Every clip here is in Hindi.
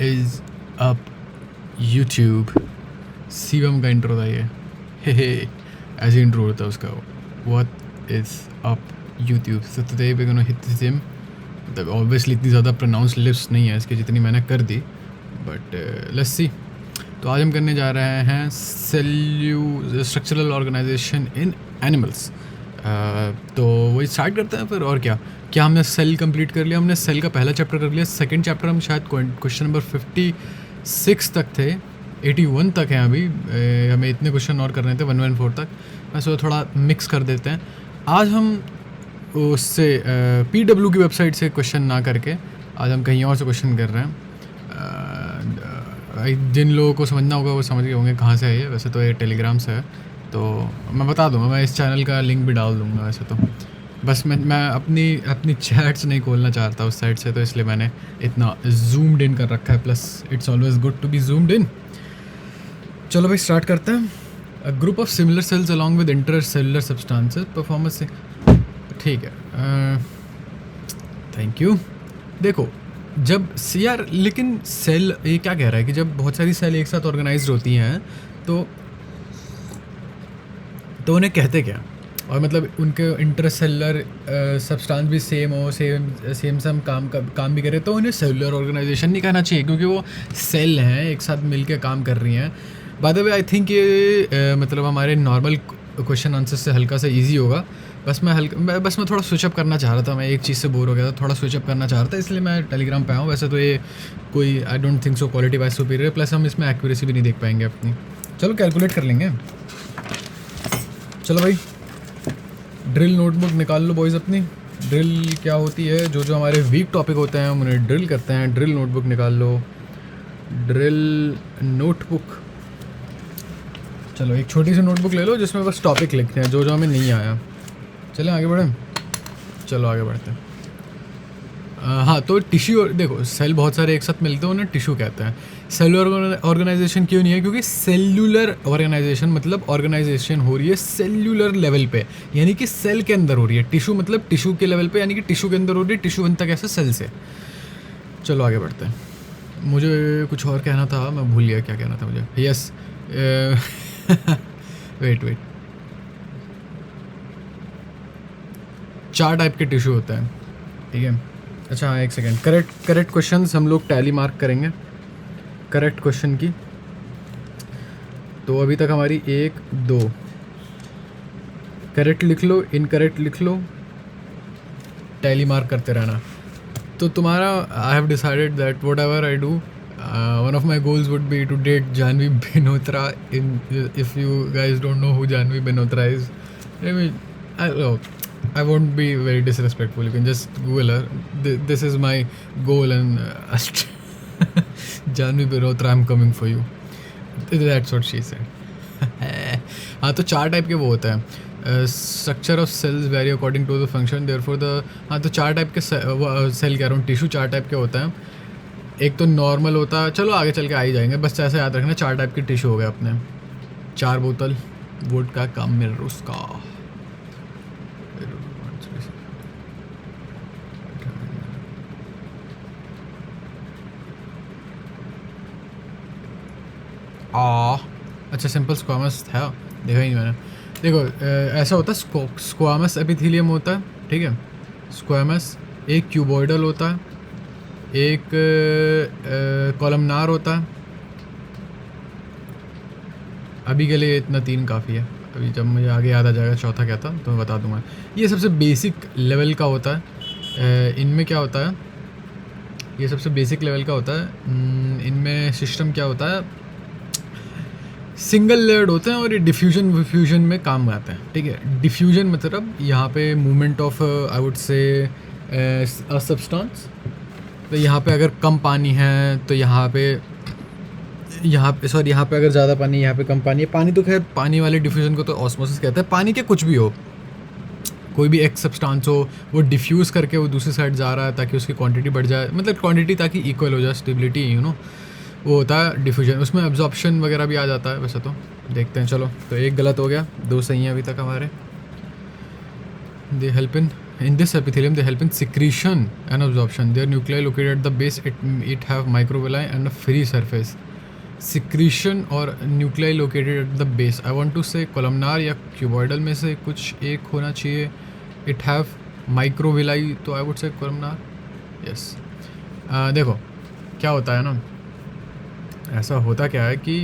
Is up YouTube. शिवम का इंट्रो था ये, हे ऐसे इंट्रो होता है उसका। What is up YouTube. So today we gonna hit the gym. मतलब ऑब्वियसली इतनी ज़्यादा प्रोनाउंस लिप्स नहीं है इसकी जितनी मैंने कर दी, बट लेट्स सी। तो आज हम करने जा रहे हैं स्ट्रक्चरल ऑर्गेनाइजेशन इन एनिमल्स। तो वही स्टार्ट करते हैं फिर। और क्या हमने सेल कंप्लीट कर लिया। हमने सेल का पहला चैप्टर कर लिया। सेकंड चैप्टर हम शायद क्वेश्चन नंबर 56 तक थे, 81 तक हैं अभी। हमें इतने क्वेश्चन और करने थे 114 तक। मैं सोचा थोड़ा मिक्स कर देते हैं। आज हम उससे PW की वेबसाइट से क्वेश्चन ना करके आज हम कहीं और से क्वेश्चन कर रहे हैं। जिन लोगों को समझना होगा वो समझ गए होंगे कहाँ से है ये। वैसे तो ये टेलीग्राम से है, तो मैं बता दूंगा। मैं इस चैनल का लिंक भी डाल दूंगा वैसे तो। बस मैं अपनी चैट्स नहीं खोलना चाहता उस साइट से, तो इसलिए मैंने इतना जूम्ड इन कर रखा है। Plus it's always good to be zoomed in. चलो भाई स्टार्ट करते हैं। A group of similar cells along with intercellular substances performance से। ठीक है, थैंक यू। देखो जब यार, लेकिन सेल ये क्या कह रहा है कि जब बहुत सारी सेल एक साथ ऑर्गेनाइज होती हैं तो उन्हें कहते क्या। और मतलब उनके इंटरसेलुलर सब्सटेंस भी सेम हो, सेम काम भी करे, तो उन्हें सेलुलर ऑर्गेनाइजेशन नहीं कहना चाहिए, क्योंकि वो सेल हैं एक साथ मिलके काम कर रही हैं। By the way I think ये मतलब हमारे नॉर्मल क्वेश्चन आंसर से हल्का सा इजी होगा। बस मैं थोड़ा स्विचअप करना चाह रहा था। मैं एक चीज़ से बोर हो गया था, थोड़ा स्विचअप करना चाह रहा था, इसलिए मैं टेलीग्राम पे आया हूँ। वैसे तो ये कोई I don't think so quality wise superior, plus हम इसमें एक्यूरेसी भी नहीं देख पाएंगे अपनी। चलो कैलकुलेट कर लेंगे। चलो भाई ड्रिल नोटबुक निकाल लो बॉयज़ अपनी। ड्रिल क्या होती है, जो हमारे वीक टॉपिक होते हैं हम उन्हें ड्रिल करते हैं। ड्रिल नोटबुक निकाल लो, ड्रिल नोटबुक। चलो एक छोटी सी नोटबुक ले लो जिसमें बस टॉपिक लिखते हैं जो हमें नहीं आया। चलें आगे बढ़ें। चलो आगे बढ़ते हैं। हाँ, तो टिश्यू, देखो सेल बहुत सारे एक साथ मिलते हैं, उन्हें टिश्यू कहते हैं। सेलुलर ऑर्गेनाइजेशन क्यों नहीं है, क्योंकि सेल्यूलर ऑर्गेनाइजेशन मतलब ऑर्गेनाइजेशन हो रही है सेल्यूलर लेवल पे, यानी कि सेल के अंदर हो रही है। टिश्यू मतलब टिश्यू के लेवल पे, यानी कि टिश्यू के अंदर हो रही है। टिश्यू बनता कैसे, सेल से। चलो आगे बढ़ते हैं। मुझे कुछ और कहना था, मैं भूल गया क्या कहना था मुझे। यस वेट 4 टाइप के टिश्यू होते हैं, ठीक है। अच्छा हाँ, एक सेकेंड। करेक्ट क्वेश्चंस हम लोग टैली मार्क करेंगे करेक्ट क्वेश्चन की। तो अभी तक हमारी 1 2 करेक्ट लिख लो, इनकरेक्ट लिख लो, टैली मार्क करते रहना। तो तुम्हारा I have decided that what ever I do, one of my goals would be to date Janvi Binotra. If you guys don't know who Janvi Binotra is, I won't be very disrespectful. You can just Google her. This is my goal, and Janvi Binotra, I'm coming for you. That's what she said. हाँ, तो 4 टाइप के वो होते हैं। Structure of cells vary according to the function, therefore the. हाँ, तो 4 टाइप के सेल कह रहा हूँ, टिश्यू 4 टाइप के होते हैं। एक तो नॉर्मल होता है, चलो आगे चल के आ ही जाएंगे, बस ऐसे याद रखना। 4 टाइप के टिश्यू हो गए अपने। 4 बोतल वोट का कम मिल उसका। अच्छा सिंपल स्क्वामस था, देखा ही नहीं मैंने। देखो ऐसा होता है, स्क्वामस एपिथेलियम होता है, ठीक है। स्क्वामस एक क्यूबॉइडल होता है, एक कॉलमनार होता है। अभी के लिए इतना 3 काफ़ी है। अभी जब मुझे आगे याद आ जाएगा चौथा क्या था तो मैं बता दूंगा। ये सबसे बेसिक लेवल का होता है। इनमें क्या होता है, ये सबसे बेसिक लेवल का होता है। इनमें सिस्टम क्या होता है, सिंगल लेयर्ड होते हैं और ये डिफ्यूजन में काम आते हैं, ठीक है। डिफ्यूजन मतलब यहाँ पे movement of I would say a substance. तो यहाँ पे अगर कम पानी है तो यहाँ पे अगर ज़्यादा पानी, यहाँ पे कम पानी है। पानी तो खैर, पानी वाले डिफ्यूजन को तो ऑस्मोसिस कहते हैं। पानी के कुछ भी हो, कोई भी एक सब्सटेंस हो, वो डिफ्यूज़ करके वो दूसरी साइड जा रहा है ताकि उसकी क्वांटिटी बढ़ जाए, मतलब क्वांटिटी ताकि इक्वल हो जाए, स्टेबिलिटी, वो होता है डिफ्यूजन। उसमें एब्जॉर्प्शन वगैरह भी आ जाता है वैसे तो। देखते हैं, चलो। तो 1 गलत हो गया, 2 सही हैं अभी तक हमारे। They help in in this epithelium they help in secretion and absorption. Their nuclei located at the base, it have microvilli and a free surface. Secretion और nuclei located at the base. I want to say columnar या cuboidal में से कुछ एक होना चाहिए. It have microvilli, तो I would say columnar. Yes. देखो क्या होता है ना, ऐसा होता क्या है कि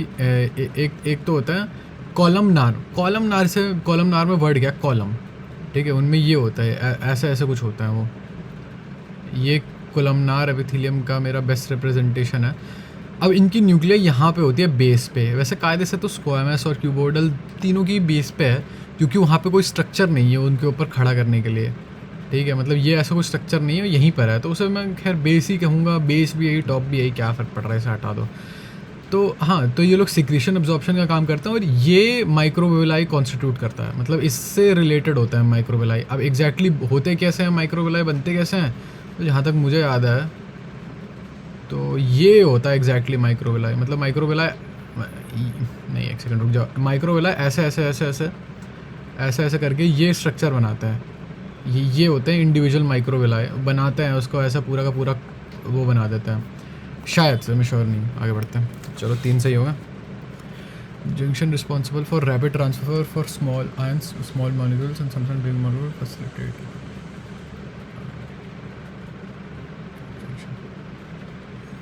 एक तो होता है कॉलमनार में वर्ड क्या, कॉलम, ठीक है, उनमें ये होता है ऐसा कुछ होता है. वो ये कोलमनार एपिथेलियम का मेरा बेस्ट रिप्रेजेंटेशन है. अब इनकी न्यूक्लियर यहाँ पे होती है बेस पे. वैसे कायदे से तो स्क्वायमस और क्यूबोइडल तीनों की बेस पे है, क्योंकि वहाँ पे कोई स्ट्रक्चर नहीं है उनके ऊपर खड़ा करने के लिए, ठीक है. मतलब ये ऐसा कोई स्ट्रक्चर नहीं है, यहीं पर है, तो उसे मैं खैर बेस ही कहूँगा. बेस भी यही, टॉप भी यही, क्या फ़र्क पड़ रहा है, इसे हटा दो. तो हाँ, तो ये लोग सिक्रीशन एब्जॉर्प्शन का काम करते हैं और ये माइक्रोविलाई कॉन्स्टिट्यूट करता है. मतलब इससे रिलेटेड होता है माइक्रोविलाई. अब एग्जैक्टली होते कैसे हैं माइक्रोविलाई, बनते कैसे हैं, तो जहाँ तक मुझे याद है तो ये होता है एग्जैक्टली माइक्रोविलाई. मतलब माइक्रोविलाई नहीं, एक सेकंड रुक जाओ. माइक्रोविलाई ऐसे करके ये स्ट्रक्चर बनाता है. ये होते हैं इंडिविजुअल माइक्रोविलाई, बनाते हैं उसको ऐसा पूरा का पूरा वो बना देते हैं शायद से, मैं श्योर नहीं. आगे बढ़ते हैं. चलो 3 सही होगा. Junction responsible for rapid transfer for small ions, small molecules and sometimes big molecule facilitate.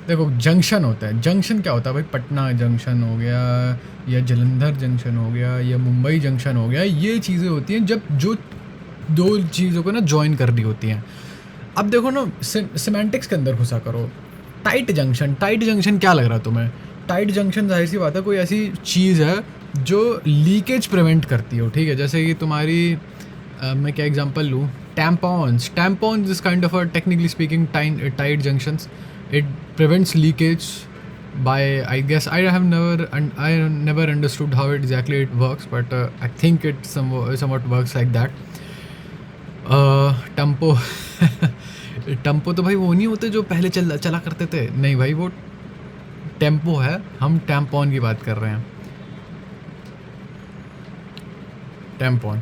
देखो जंक्शन होता है. जंक्शन क्या होता है भाई, पटना जंक्शन हो गया या जलंधर जंक्शन हो गया या मुंबई जंक्शन हो गया. ये चीज़ें होती हैं जब जो दो चीज़ों को ना जॉइन कर दी होती हैं. अब देखो ना, सिमेंटिक्स के अंदर घुसा करो. टाइट जंक्शन क्या लग रहा है तुम्हें? टाइट जंक्शन जाहिर सी बात है कोई ऐसी चीज़ है जो लीकेज प्रिवेंट करती हो, ठीक है. जैसे कि तुम्हारी मैं क्या एग्जांपल लूँ, tampons is kind of a technically speaking tight junctions. It prevents leakage by, I guess I never understood how exactly it works, but I think it somewhat works like that. Tempo तो भाई वो नहीं होते जो पहले चला करते थे, नहीं भाई वो टेम्पो है. हम टैम्पॉन की बात कर रहे हैं. टैम्पॉन,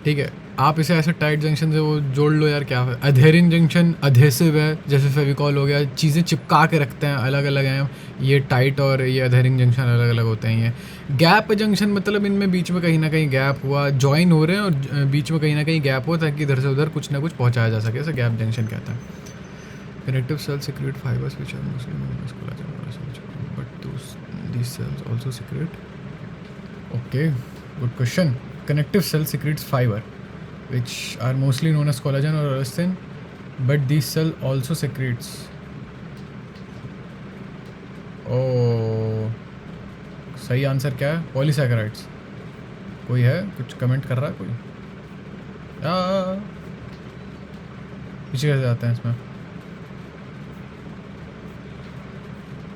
ठीक है. आप इसे ऐसे टाइट जंक्शन से वो जोड़ लो यार, क्या है. अधेरिंग जंक्शन अधेसिव है, जैसे फेविकॉल हो गया, चीज़ें चिपका के रखते हैं, अलग अलग हैं. ये टाइट और ये अधेरिंग जंक्शन अलग अलग होते हैं. ये गैप जंक्शन मतलब इनमें बीच में कहीं ना कहीं गैप हुआ, जॉइन हो रहे हैं और बीच में कहीं ना कहीं गैप हो, ताकि इधर से उधर कुछ ना कुछ पहुँचाया जा सके. ऐसे गैप जंक्शन कहते हैं. Connective cell secrete fibres which are mostly known as collagen, but these cells also secrete. Okay, good question. Connective cell secretes fibre which are mostly known as collagen or elastin, but these cell also secretes. सही आंसर क्या है? पॉलीसैकेराइड्स. कोई है कुछ कमेंट कर रहा है कोई? पीछे कैसे जाते हैं इसमें?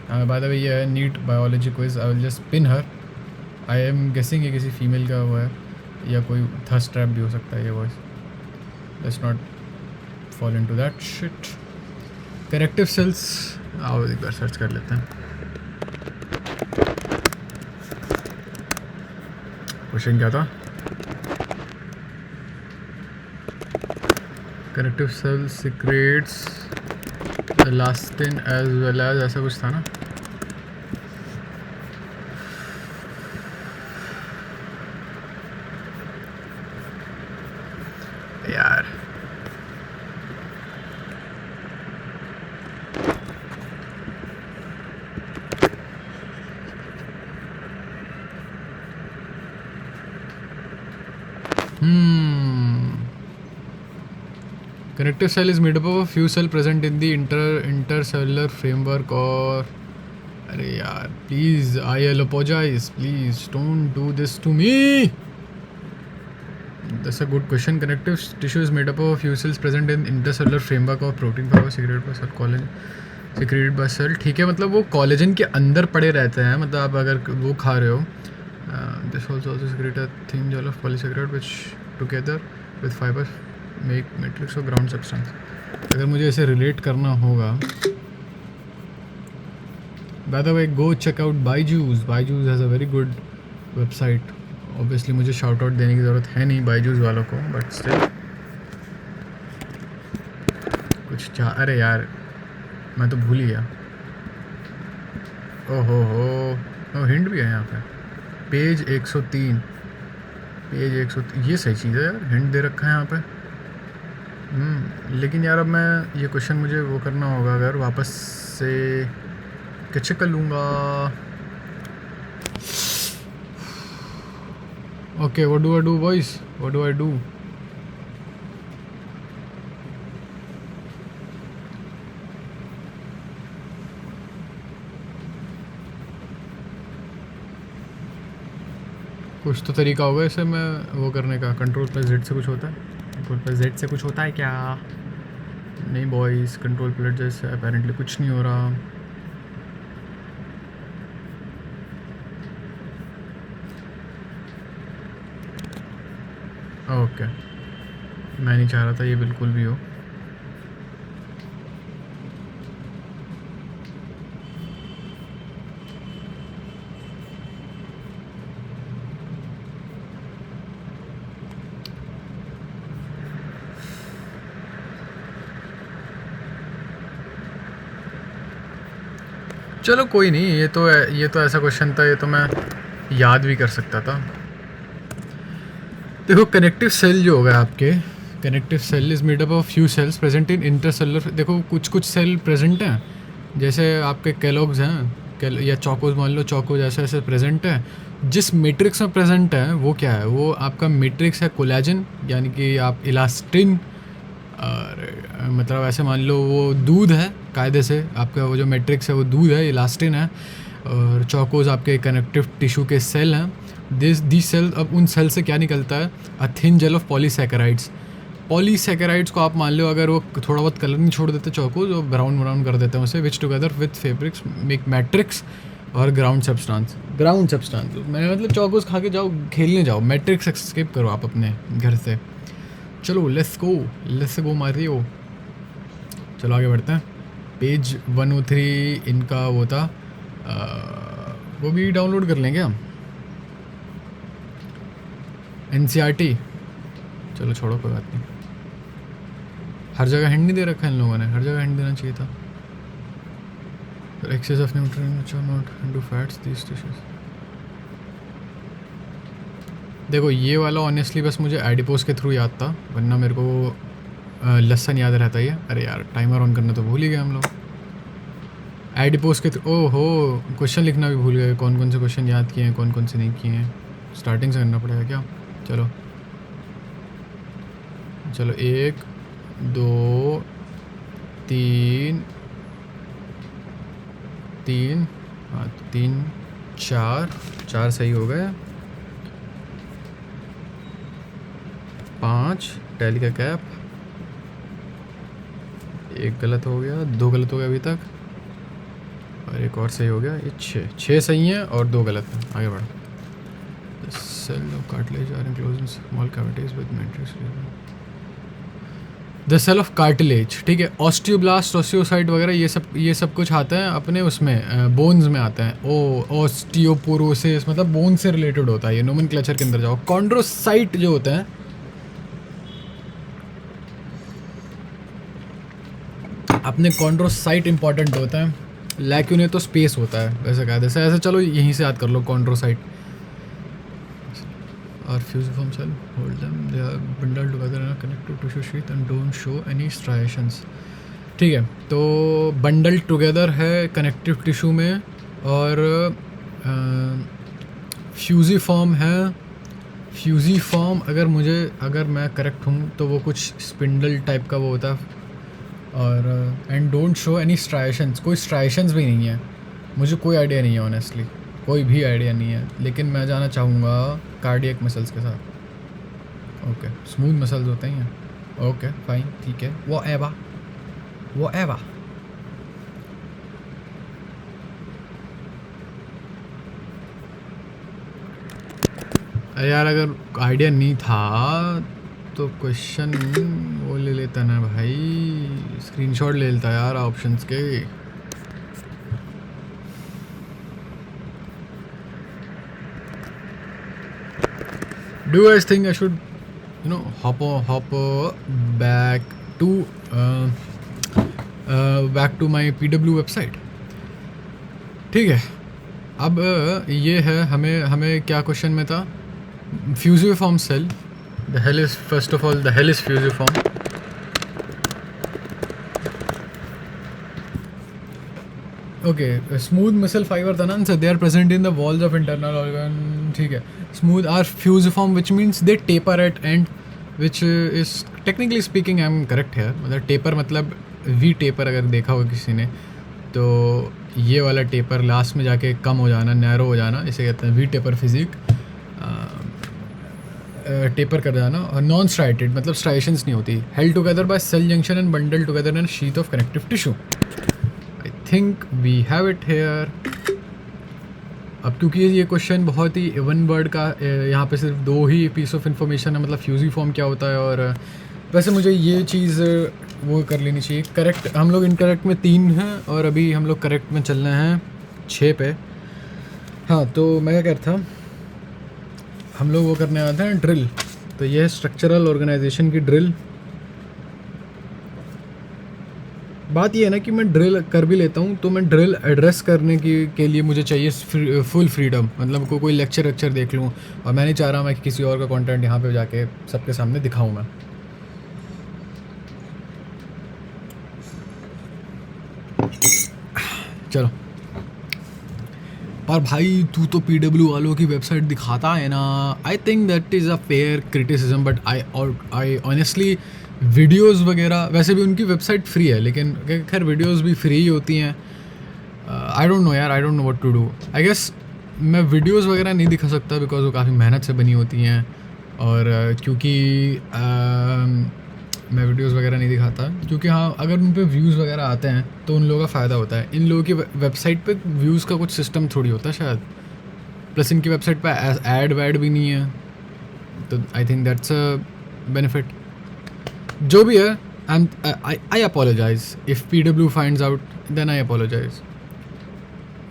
हाँ, बाय द वे ये है NEET biology quiz. I will just pin her. I am guessing ये किसी फीमेल का हुआ है या कोई थर्स्ट ट्रैप भी हो सकता है ये voice. Let's not fall into that shit. Corrective cells, आओ एक बार सर्च कर लेते हैं. क्वेश्चन क्या था? Corrective cell secretes elastin as well as, ऐसा कुछ था ना. यार connective cell is made up of a few cells present in the intercellular framework. और अरे यार please, I apologize, please don't do this to me. That's a good question. Connective tissue is made up of a few cells present in intercellular framework of protein fiber secreted by cell, collagen secreted by cell. ठीक है, मतलब वो कोलेजन के अंदर पड़े रहते हैं. मतलब आप अगर वो खा रहे हो, this also secrete a thin gel of polysaccharide which together with fiber make matrix or ground substance. अगर मुझे इसे रिलेट करना होगा, by the way go check out Byju's. Byju's has a very good website. Obviously मुझे शाउट आउट देने की ज़रूरत है नहीं बायजूस वालों को, बट स्टिल क्या? अरे यार मैं तो भूल ही गया। ओहो हो, हिंट भी है यहाँ पे। पेज 103, पेज 103, ये सही चीज़ है यार, हिंट दे रखा है यहाँ पे। लेकिन यार अब मैं ये क्वेश्चन मुझे वो करना होगा, अगर वापस से कैसे कर लूँगा। Okay, what do I do boys, what do I do? कुछ तो तरीका होगा इसे मैं वो करने का। कंट्रोल प्लस जेड से कुछ होता है? कंट्रोल प्लस जेड से कुछ होता है क्या? नहीं बॉयज़, कंट्रोल प्लस जेड से अपेरेंटली कुछ नहीं हो रहा। ओके, मैं नहीं चाह रहा था ये बिल्कुल भी हो। चलो कोई नहीं, ये तो ऐसा क्वेश्चन था, ये तो मैं याद भी कर सकता था। देखो कनेक्टिव सेल जो होगा आपके, connective cell is made up of few cells present in intercellular. देखो कुछ सेल प्रेजेंट हैं, जैसे आपके कैलॉग्स हैं या चौकोज, मान लो चौकोज ऐसे ऐसे प्रेजेंट है। जिस मैट्रिक्स में प्रेजेंट है वो क्या है? वो आपका मैट्रिक्स है कोलेजन, यानी कि आप इलास्टिन, और मतलब ऐसे मान लो वो दूध है, कायदे से आपका वो जो मैट्रिक्स है वो दूध है, इलास्टिन है। और चौकोज आपके कनेक्टिव टिश्यू के सेल हैं। दी सेल, अब उन सेल से क्या निकलता है? A thin gel of polysaccharides. Polysaccharides को आप मान लो अगर वो थोड़ा बहुत कलर नहीं छोड़ देते चौकोज, वो ब्राउन कर देते हैं उसे, which together with fabrics make matrix और ग्राउंड सब्सटेंस। मैंने मतलब चौकोज खा के जाओ, खेलने जाओ, मैट्रिक्स स्किप करो आप अपने घर से। चलो लेट्स गो मारियो। चलो आगे बढ़ते हैं। पेज 103 इनका वो था, वो भी डाउनलोड कर लेंगे हम, NCERT। चलो छोड़ो, कोई बात नहीं। हर जगह हिंट नहीं दे रखा है इन लोगों ने, हर जगह हिंट देना चाहिए था। Excess of nutrients are not into fats these tissues. देखो ये वाला ऑनेस्टली बस मुझे एडिपोज के थ्रू याद था, वरना मेरे को लेसन याद रहता ही है। अरे यार टाइमर ऑन करना तो भूल ही गए हम लोग। एडिपोज के थ्रू, ओहो क्वेश्चन लिखना भी भूल गए, कौन कौन से क्वेश्चन याद किए हैं, कौन कौन से नहीं किए हैं। स्टार्टिंग से करना पड़ेगा क्या? चलो 1 2 3 3, हाँ 3 4 सही हो गए। 5 टैली का कैप, 1 गलत हो गया, 2 गलत हो गया अभी तक, और एक और सही हो गया। ये 6 सही हैं और 2 गलत हैं। आगे बढ़ो। Cell of cartilage are enclosed in small cavities with matrix. The cell of cartilage, ठीक है। ऑस्टियोब्लास्ट, ऑस्टियोसाइट वगैरह ये सब कुछ आता है अपने उसमें बोन्स में आता है। ऑस्टियोपोरोसिस मतलब बोन से रिलेटेड होता है ये। नोमेनक्लेचर के अंदर जाओ। कॉन्ड्रोसाइट जो होता है, अपने कॉन्ड्रोसाइट इंपॉर्टेंट होता है। लैक्यूने तो स्पेस होता है वैसे कायदे से। ऐसे चलो यहीं से याद कर लो कॉन्ड्रोसाइट। और fusiform cell hold them, they are bundled together in a connective tissue sheath and don't show any striations. ठीक है, तो बंडल्ड टुगेदर है कनेक्टिव टिश्यू में, और फ्यूजिफॉर्म है। फ्यूजिफॉर्म अगर मैं करेक्ट हूँ तो वो कुछ स्पिंडल टाइप का वो होता है। और and don't show any striations, कोई स्ट्राइएशंस भी नहीं है। मुझे कोई आइडिया नहीं है ऑनेस्टली, कोई भी आइडिया नहीं है, लेकिन मैं जाना चाहूँगा कार्डियक मसल्स के साथ। ओके, स्मूथ मसल्स होते हैं। ओके फाइन, ठीक है। वो एवा अरे यार अगर आइडिया नहीं था तो क्वेश्चन वो ले लेता ना भाई, स्क्रीनशॉट ले लेता यार ऑप्शंस के। Do you guys think I should hop back to back to my PW website. ठीक है, अब ये है, हमें क्या क्वेश्चन में था, fusiform cell, the hell is first of all the hell is fusiform. Okay, smooth muscle fibre था ना answer, they are present in the walls of internal organ. ठीक है, smooth are fusiform which means they taper at end, which is technically speaking I am correct है। मतलब टेपर मतलब वी टेपर, अगर देखा हो किसी ने तो ये वाला टेपर लास्ट में जाके कम हो जाना, नैरो हो जाना, इसे कहते हैं वी टेपर फिजिक। टेपर कर जाना, और नॉन स्ट्राइटेड मतलब स्ट्राइशंस नहीं होती। Held together by cell junction and bundle together in sheath of connective tissue. I think we have it here. अब क्योंकि ये क्वेश्चन बहुत ही वन वर्ड का, यहाँ पे सिर्फ 2 ही पीस ऑफ इन्फॉर्मेशन है, मतलब फ्यूजिफॉर्म क्या होता है। और वैसे मुझे ये चीज़ वो कर लेनी चाहिए करेक्ट। हम लोग इनकरेक्ट में 3 हैं और अभी हम लोग करेक्ट में चल रहे हैं 6 पे। हाँ, तो मैं क्या कहता था, हम लोग वो करने आते हैं ड्रिल। तो ये है स्ट्रक्चरल ऑर्गेनाइजेशन की ड्रिल। बात ये है ना कि मैं ड्रिल कर भी लेता हूँ, तो मैं ड्रिल एड्रेस करने के लिए मुझे चाहिए फुल फ्रीडम। मतलब कोई लेक्चर देख लूँ, और मैं नहीं चाह रहा मैं कि किसी और का कंटेंट यहाँ पे जाके सबके सामने दिखाऊँ मैं। चलो, पर भाई तू तो PW वालों की वेबसाइट दिखाता है ना। I think that is a fair criticism, but I honestly videos वगैरह, वैसे भी उनकी वेबसाइट फ्री है, लेकिन खैर वीडियोस भी फ्री ही होती हैं। आई डोंट नो यार, I don't know what to do. I guess मैं वीडियोस वगैरह नहीं दिखा सकता बिकॉज वो काफ़ी मेहनत से बनी होती हैं, और क्योंकि मैं वीडियोस वगैरह नहीं दिखाता, क्योंकि हाँ अगर उन पे व्यूज़ वगैरह आते हैं तो उन लोगों का फ़ायदा होता है। इन लोगों की वेबसाइट पे व्यूज़ का कुछ सिस्टम थोड़ी होता है शायद, प्लस इनकी वेबसाइट पे ऐड वैड भी नहीं है, तो I think that's a benefit. जो भी है, I apologize if PW finds out, then I apologize.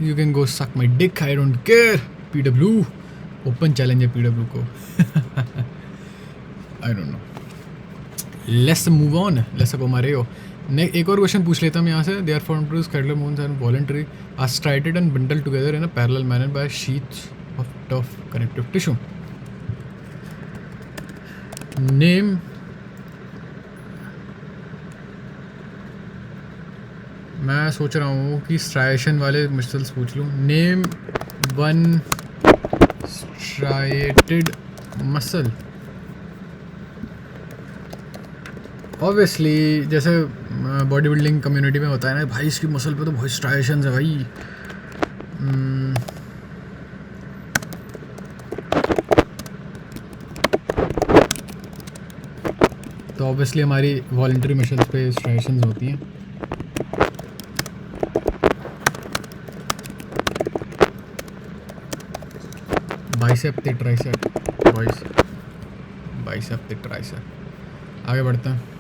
You can go suck my dick, I don't care. PW open challenge है PW को। I don't know, let's move on, let's go मारेओ। एक और क्वेश्चन पूछ लेता हूँ यहाँ से। They are formed to skeletal moves and voluntary are striated and bundle together in a parallel manner bye sheets of tough connective tissue. Name मैं सोच रहा हूँ कि स्ट्राइएशन वाले मसल्स पूछ लूँ। Name 1 striated muscle. ऑब्वियसली जैसे बॉडी बिल्डिंग कम्युनिटी में होता है ना, भाई इसकी मसल पे तो बहुत स्ट्राइएशंस है भाई। तो ऑब्वियसली हमारी वॉलंटरी मसल्स पे स्ट्राइएशंस होती हैं। बाइसेप ते ट्राइसेप, बाइसेप ते ट्राइसेप। आगे बढ़ते हैं।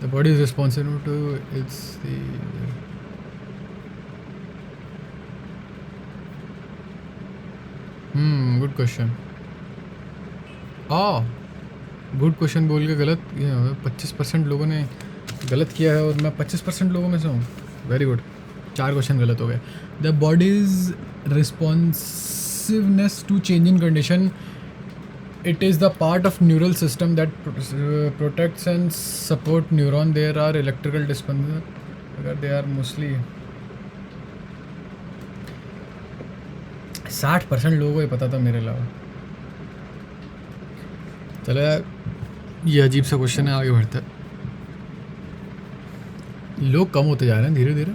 The body is responsible to its the good question. Good question बोल के गलत 25% लोगों ने गलत किया है, और मैं 25% लोगों में से हूँ। वेरी गुड, 4 क्वेश्चन गलत हो गए। The body's responsiveness to change in condition, it is the part of neural system that protects and support neuron. There are electrical dysfunction, they are mostly 60% लोगों को ही पता था मेरे अलावा। चलो यार, ये अजीब सा क्वेश्चन है, आगे बढ़ते हैं। लोग कम होते जा रहे हैं धीरे धीरे।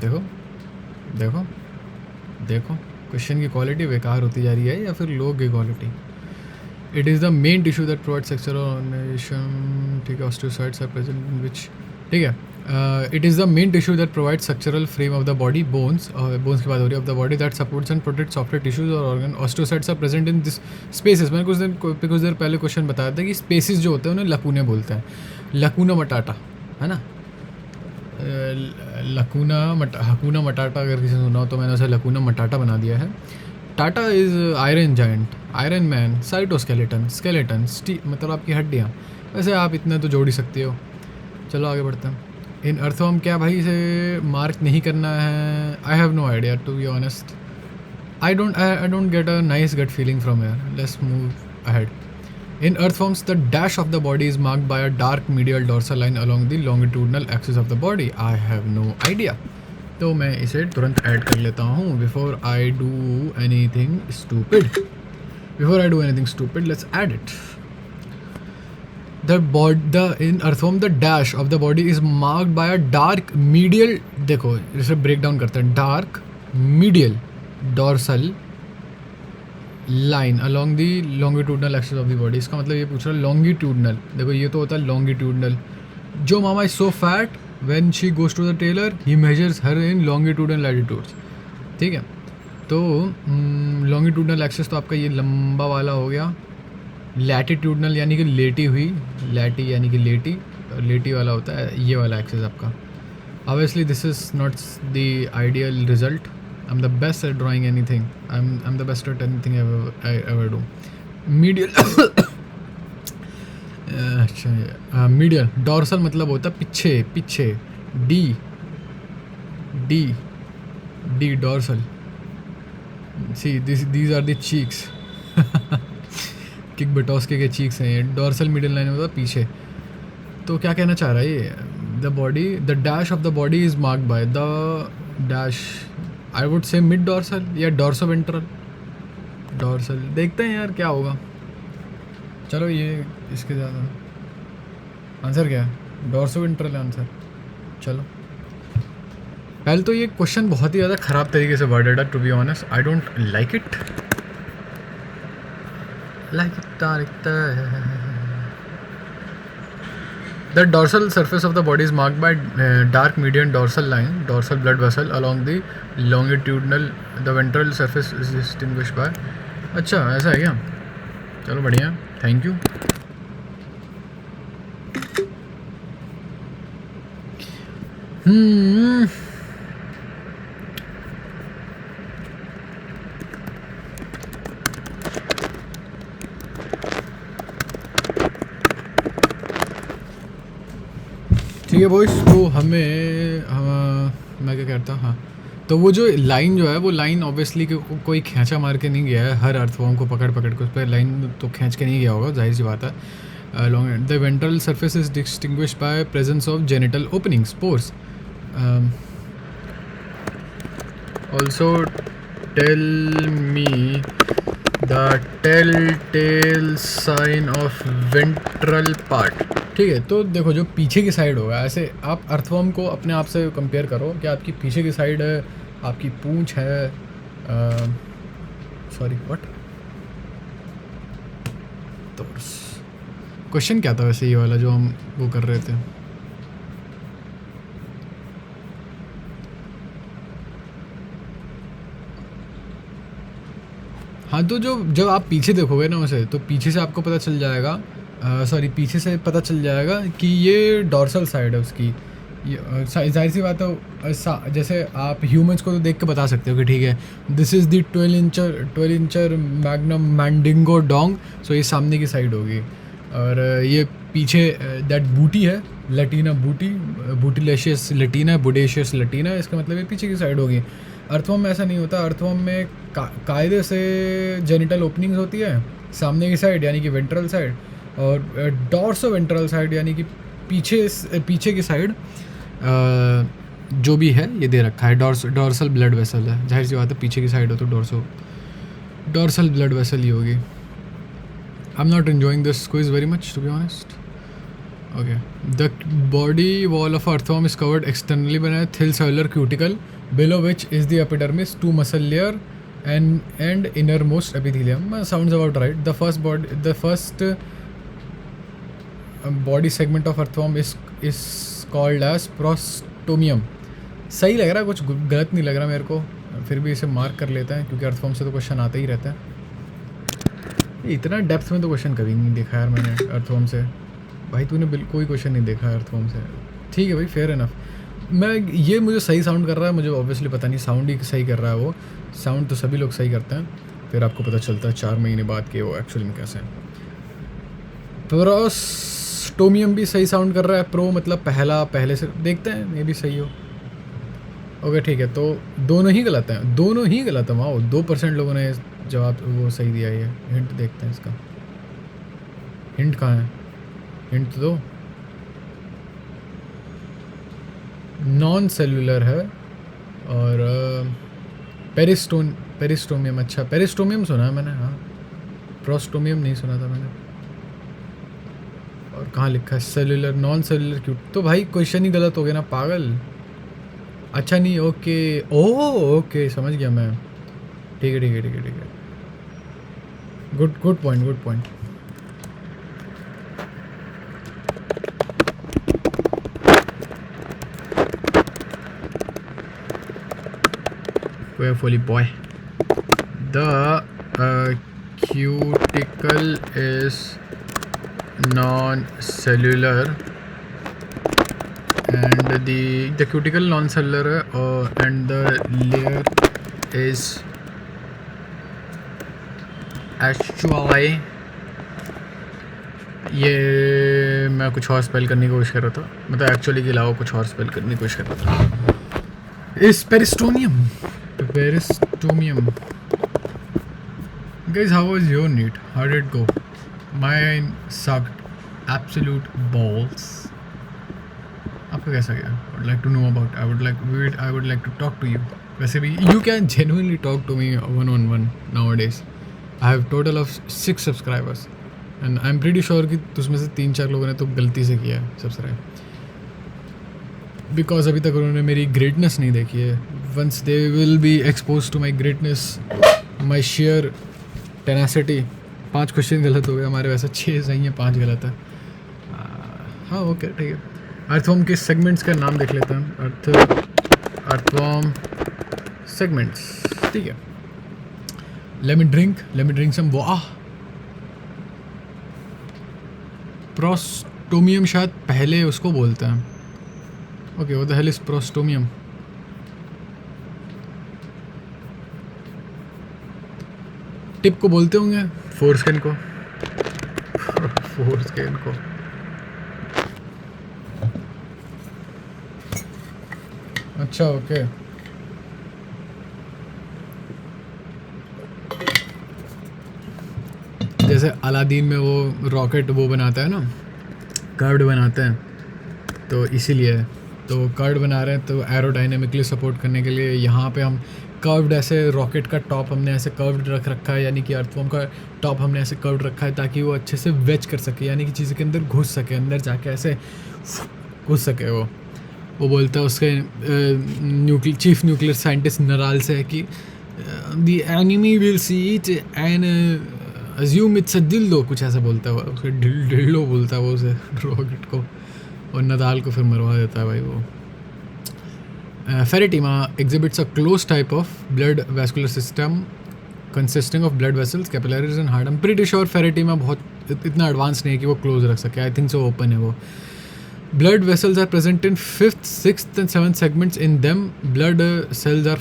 देखो देखो देखो, क्वेश्चन की क्वालिटी बेकार होती जा रही है या फिर लोग की quality. It is the main tissue that provides structural organization. ठीक है, osteocytes are present in which, ठीक है, it is the main tissue that provides structural frame of the body, bones, bones की बात हो रही है, of the body that supports and protects softer tissues or organ. Osteocytes are present in this spaces. मैंने कुछ देर पहले क्वेश्चन बताया था कि spaces जो होते हैं उन्हें लकूने बोलते हैं। लकूना मटाटा है ना, हकूना मटाटा अगर किसी ने सुना हो तो मैंने उसे लकूना मटाटा बना दिया है। Tata is iron giant, iron man, cytoskeleton, skeleton, मतलब आपकी हड्डियाँ। वैसे आप इतने तो जोड़ ही सकते हो। चलो आगे बढ़ते हैं। इन अर्थवर्म क्या भाई इसे मार्क नहीं करना है? I have no idea to be honest. I don't get a nice gut feeling from here. Let's move ahead. In earthworms, the dash of the body is marked by a dark medial dorsal line along the longitudinal axis of the body. I have no idea. तो मैं इसे तुरंत ऐड कर लेता हूँ. Before I do anything stupid, let's add it. In earthworm, the dash of the body is marked by a dark medial. देखो इसे ब्रेक डाउन करते हैं. Dark medial dorsal line along the longitudinal axis of the body. इसका मतलब ये पूछ रहा है longitudinal. देखो ये तो होता है longitudinal. जो मामा is so fat when she goes to the tailor, he measures her in longitudinal latitudes. ठीक है, तो longitudinal axis तो आपका ये लंबा वाला हो गया. latitudinal यानी कि लेटी हुई, lati यानी कि लेटी वाला होता है ये वाला एक्सिस आपका. Obviously this is not the ideal result. I'm the best at drawing anything. I'm the best at anything I ever do. Medial अच्छा medial dorsal मतलब होता है पीछे D dorsal. See these are the cheeks. किक बटोस्के के cheeks हैं ये. dorsal medial line होता है पीछे. तो क्या कहना चाह रहा है ये? The dash of the body is marked by the dash. I would say mid dorsal या dorsoventral. देखते हैं यार क्या होगा. चलो ये इसके ज़्यादा आंसर क्या है? dorsoventral answer. चलो पहले तो ये क्वेश्चन बहुत ही ज़्यादा ख़राब तरीके से वर्डेड है. To be honest I don't like it. The dorsal surface of the body is marked by dark median dorsal line, dorsal blood vessel along the longitudinal. The ventral surface is distinguished by. अच्छा ऐसा है क्या? चलो बढ़िया, थैंक यू. ठीक है बॉयस, तो मैं क्या कहता हूँ, हाँ तो वो जो लाइन जो है वो लाइन ऑब्वियसली कोई खींचा मार के नहीं गया है. हर अर्थवर्म को पकड़ के उस पर लाइन तो खींच के नहीं गया होगा, जाहिर सी बात है. The ventral surface is distinguished by presence of genital opening spores. Also tell me the tell sign of ventral part. ठीक है, तो देखो जो पीछे की साइड होगा, ऐसे आप अर्थवर्म को अपने आप से कंपेयर करो कि आपकी पीछे की साइड है, आपकी पूंछ है, सॉरी व्हाट, तो क्वेश्चन क्या था वैसे ये वाला जो हम वो कर रहे थे? हाँ तो जब आप पीछे देखोगे ना उसे, तो पीछे से आपको पता चल जाएगा, पीछे से पता चल जाएगा कि ये डॉर्सल साइड है उसकी. जाहिर सी बात है, जैसे आप ह्यूमंस को तो देख के बता सकते हो कि ठीक है this is the 12 incher magnum mandingo dong, so ये सामने की साइड होगी. और ये पीछे दैट बूटी है, लटीना बूटीलेशियस लटीना, बुडेशियस लटीना, इसका मतलब ये पीछे की साइड होगी. अर्थवर्म में ऐसा नहीं होता. अर्थवर्म में कायदे से जेनिटल ओपनिंग्स होती है सामने की साइड यानी कि वेंट्रल साइड, और डॉर्सो वेंट्रल साइड यानी कि पीछे की साइड जो भी है ये दे रखा है. डॉर्सल ब्लड वेसल है, जाहिर सी बात है पीछे की साइड हो तो डॉर्सल ब्लड वेसल ही होगी. I am not enjoying this quiz very much to be honest. Okay, the body wall of earthworm is covered externally by thin cellular cuticle below which is the epidermis, 2 muscle layer and innermost epithelium. Sounds about right. The first body segment of earthworm is called as prostomium. सही लग रहा है, कुछ गलत नहीं लग रहा मेरे को, फिर भी इसे मार्क कर लेते हैं क्योंकि अर्थवर्म से तो क्वेश्चन आता ही रहता है. इतना डेप्थ में तो क्वेश्चन कभी नहीं देखा यार मैंने अर्थवर्म से. भाई तूने बिल्कुल कोई क्वेश्चन नहीं देखा अर्थवर्म से. ठीक है भाई, फेयर इनफ. ये मुझे सही साउंड कर रहा है, मुझे ऑब्वियसली पता नहीं साउंड ही सही कर रहा है. वो साउंड तो सभी लोग सही करते हैं, फिर आपको पता चलता है 4 महीने बाद कि वो एक्चुअली में कैसे है. प्रोस्टोमियम भी सही साउंड कर रहा है। प्रो मतलब पहला, पहले से देखते हैं, ये भी सही हो। ओके ठीक है, तो दोनों ही गलत हैं, दोनों ही गलत हैं। वाह, 2% लोगों ने जवाब वो सही दिया है। हिंट देखते हैं इसका, हिंट कहाँ है, हिंट तो दो। नॉन सेलुलर है और पेरिस्टोमियम। अच्छा, पेरिस्टोमियम सुना है मैंने, हाँ, प्रोस्टोमियम नहीं सुना था मैंने। और कहाँ लिखा है सेलुलर, नॉन सेलुलर क्यों? तो भाई क्वेश्चन ही गलत हो गया ना पागल। अच्छा नहीं, ओके, ओह ओके, समझ गया मैं। ठीक है ठीक है ठीक है ठीक है, good good point, good point. Carefully boy. The cuticle is non-cellular and the cuticle non-cellular and the layer is actually, ये मैं कुछ और स्पेल करने की कोशिश कर रहा था, मतलब एक्चुअली के अलावा कुछ और स्पेल करने की कोशिश कर रहा था। इस peristomium, peristomium. Guys, how was your NEET? How did it go? Mine sucked absolute balls. आपका कैसा गया? I would like to know about. I would like to talk to you. वैसे भी you can genuinely talk to me one-on-one nowadays. I have total of 6 subscribers and I'm pretty sure कि उसमें से 3-4 लोगों ने तो गलती से किया है सब्सक्राइब, बिकॉज अभी तक उन्होंने मेरी ग्रेटनेस नहीं देखी है। Once they will be expose to my greatness, my share tenacity. 5 question गलत हो गए हमारे, वैसे 6 सही हैं, 5 गलत है। हाँ ओके ठीक है। अर्थवॉर्म के सेगमेंट्स का नाम देख लेते हैं। अर्थवॉर्म सेगमेंट्स, ठीक है। लेट मी ड्रिंक सम वाह। प्रोस्टोमियम शायद पहले उसको बोलते हैं। Okay, what the hell is prostomium? Tip को बोलते होंगे, फोरस्केन को। फोरस्केन को अच्छा ओके। जैसे अलादीन में वो रॉकेट वो बनाता है ना, कर्व्ड बनाते हैं, तो इसीलिए तो कर्व्ड बना रहे हैं, तो एरोडायनेमिकली सपोर्ट करने के लिए यहाँ पे हम कर्व्ड, ऐसे रॉकेट का टॉप हमने ऐसे कर्व्ड रख रखा है, यानी कि अर्थवॉर्म का टॉप हमने ऐसे कर्व्ड रखा है ताकि वो अच्छे से वेज कर सके, यानी कि चीज़ के अंदर घुस सके, अंदर जाके ऐसे घुस सके। वो बोलता है उसके चीफ न्यूक्लियर साइंटिस्ट नराल से है कि the enemy will see it and assume it's a दिल्लो, कुछ ऐसा बोलता है। उसके डिल्लो बोलता है वो उसे रॉकेट को, और नदाल को फिर मरवा देता है भाई वो। Pheretima exhibits a closed type of blood vascular system consisting of blood vessels, capillaries and heart. I'm pretty sure Pheretima बहुत इतना एडवांस नहीं है कि वो क्लोज रख सके। आई थिंक सो ओपन है वो। Blood vessels are present in 5th, 6th and 7th segments. In them, blood cells are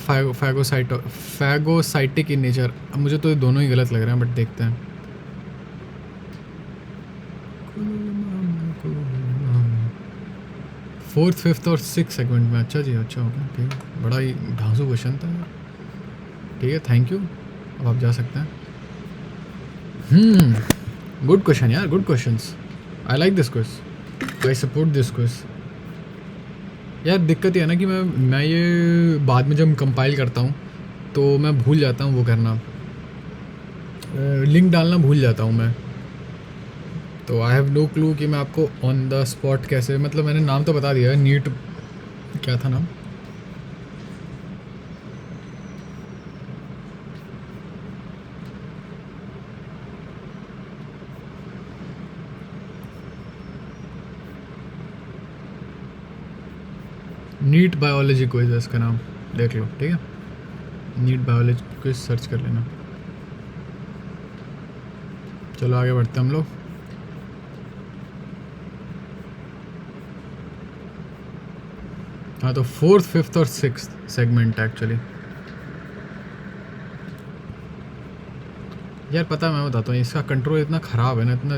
phagocytic in nature. अब मुझे तो ये दोनों ही गलत लग रहे हैं, बट देखते हैं। फोर्थ, फिफ्थ और 6th सेगमेंट में। अच्छा जी, अच्छा ओके ठीक है। बड़ा ही ढांसू क्वेश्चन था, ठीक है, थैंक यू। अब आप जा सकते हैं। गुड क्वेश्चन यार, good questions. I like this quiz, I support this quiz. यार दिक्कत ये है ना कि मैं ये बाद में जब कंपाइल करता हूँ तो मैं भूल जाता हूँ वो करना, लिंक डालना भूल जाता हूँ मैं। तो आई हैव नो क्लू कि मैं आपको ऑन द स्पॉट कैसे, मतलब मैंने नाम तो बता दिया है, नीट क्या था नाम? नीट बायोलॉजी क्विज है इसका नाम, देख लो ठीक है। नीट बायोलॉजी क्विज सर्च कर लेना। चलो आगे बढ़ते हैं हम लोग। हाँ, तो 4th, 5th और 6th सेगमेंट एक्चुअली। यार पता है, मैं बताता हूँ, इसका कंट्रोल इतना ख़राब है ना, इतना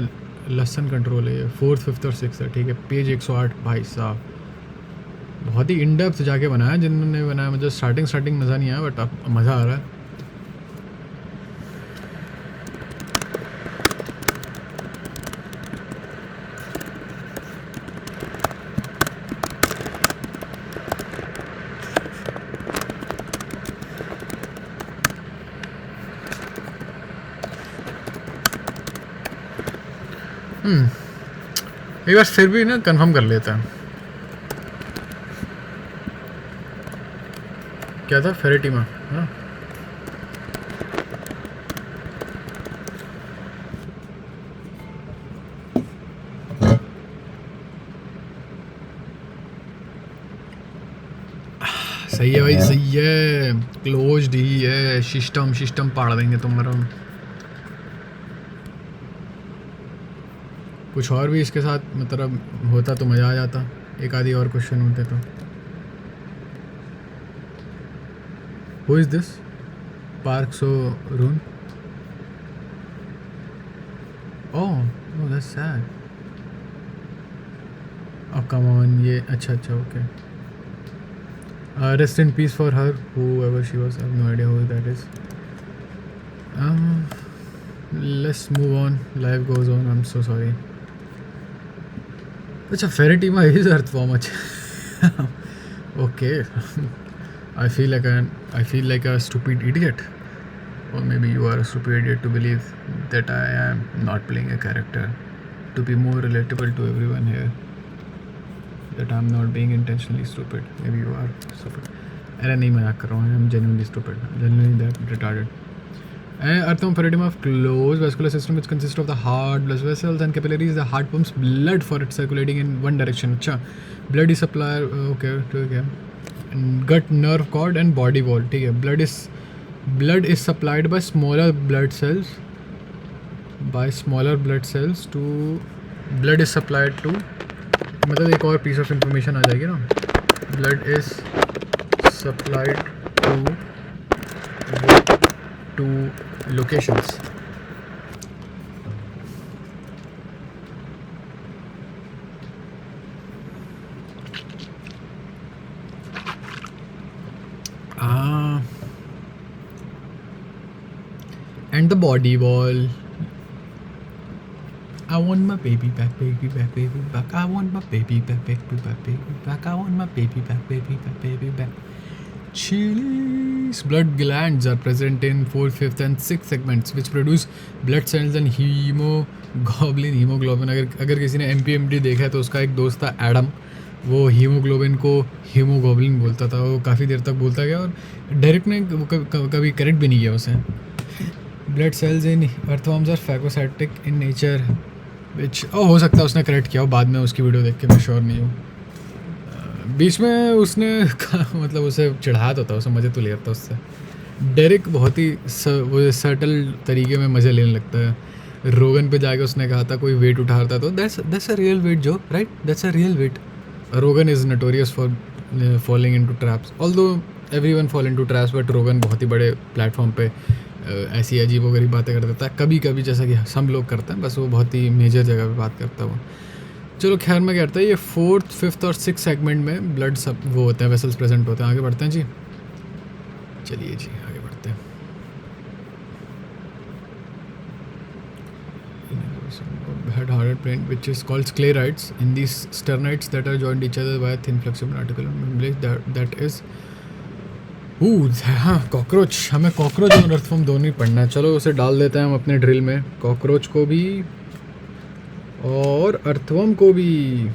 लेसन कंट्रोल है ये, 4th 5th और 6th है, ठीक है। पेज 108 भाई साहब, बहुत ही इन डेप्थ जाके बनाया जिन्होंने बनाया। मुझे स्टार्टिंग मज़ा नहीं आया, बट अब मज़ा आ रहा है। एक बार फिर भी ना कंफर्म कर लेते हैं। क्या था फेरेटिमा? हाँ, सही है भाई, सही है। क्लोज्ड ही है, सिस्टम पाड़ देंगे तुम्हारा। कुछ और भी इसके साथ मतलब होता तो मज़ा आ जाता, एक आधी और क्वेश्चन होते तो। Who is this park so रून? Oh that's sad. Oh come on, ये अच्छा okay. Rest in peace for her whoever she was. I have no idea who that is. Let's move on. Life goes on. I'm so sorry. अच्छा, Ferretima is earthworm. अच्छा okay. I feel like a stupid idiot, or maybe you are a stupid idiot to believe that I am not playing a character to be more relatable to everyone here. That I'm not being intentionally stupid. Maybe you are stupid. अरे नहीं, मजाक कर रहा हूँ। I'm genuinely stupid. Genuinely that retarded. Earthworm Ferretima of closed vascular system which consists of the heart, blood vessels and capillaries. The heart pumps blood for it circulating in one direction. अच्छा, blood is supplied. Okay. Gut, nerve cord and body wall. ठीक है. Blood is supplied by smaller blood cells. Blood is supplied to, मतलब एक और piece of information आ जाएगी ना. Blood is supplied to locations. And the body wall. I want my baby back. I want my baby back. I want my baby back. Chilies. Blood glands are present in 4th, 5th and 6th segments which produce blood cells and hemoglobin. अगर किसी ने MPMD देखा है तो उसका एक दोस्त था एडम, वो हीमोग्लोबिन को हीमोग्लोबिन बोलता था। वो काफ़ी देर तक बोलता गया और डायरेक्ट ने कभी करेक्ट भी नहीं किया उसे। Blood cells in earthworms are phagocytic in nature which हो सकता है उसने करेक्ट किया हो बाद में, उसकी वीडियो देख के मैं श्योर नहीं हूँ। बीच में उसने मतलब उसे चढ़ाया तो था, उसे मज़े तो लिया था उससे। डेरिक बहुत ही वो सटल तरीके में मज़े लेने लगता है। रोगन पे जाके उसने कहा था कोई वेट उठा रहा था तो दैट्स अ रियल वेट जो right, that's a real weight. Rogan is notorious for falling into traps, although everyone fall into traps, but Rogan बहुत ही बड़े प्लेटफॉर्म पे ऐसी अजीबोगरीब बातें कर देता है कभी कभी, जैसा कि सब लोग करते हैं, बस वो बहुत ही मेजर जगह पे बात करता है वो। चलो खैर, मैं कहता है ये 4th, 5th और 6th सेगमेंट में ब्लड सब वो होते हैं, वेसल्स प्रेजेंट होते हैं। आगे बढ़ते हैं जी, चलिए जी आगे बढ़ते हैं। Had harder plain which is called sclerites. In these sternites that are joined each other by a thin flexible article that is हाँ कॉकरोच। हमें कॉकरोच और अर्थवर्म दोनों ही पढ़ना है। चलो उसे डाल देते हैं हम अपने ड्रिल में, कॉकरोच को भी और अर्थवर्म को भी।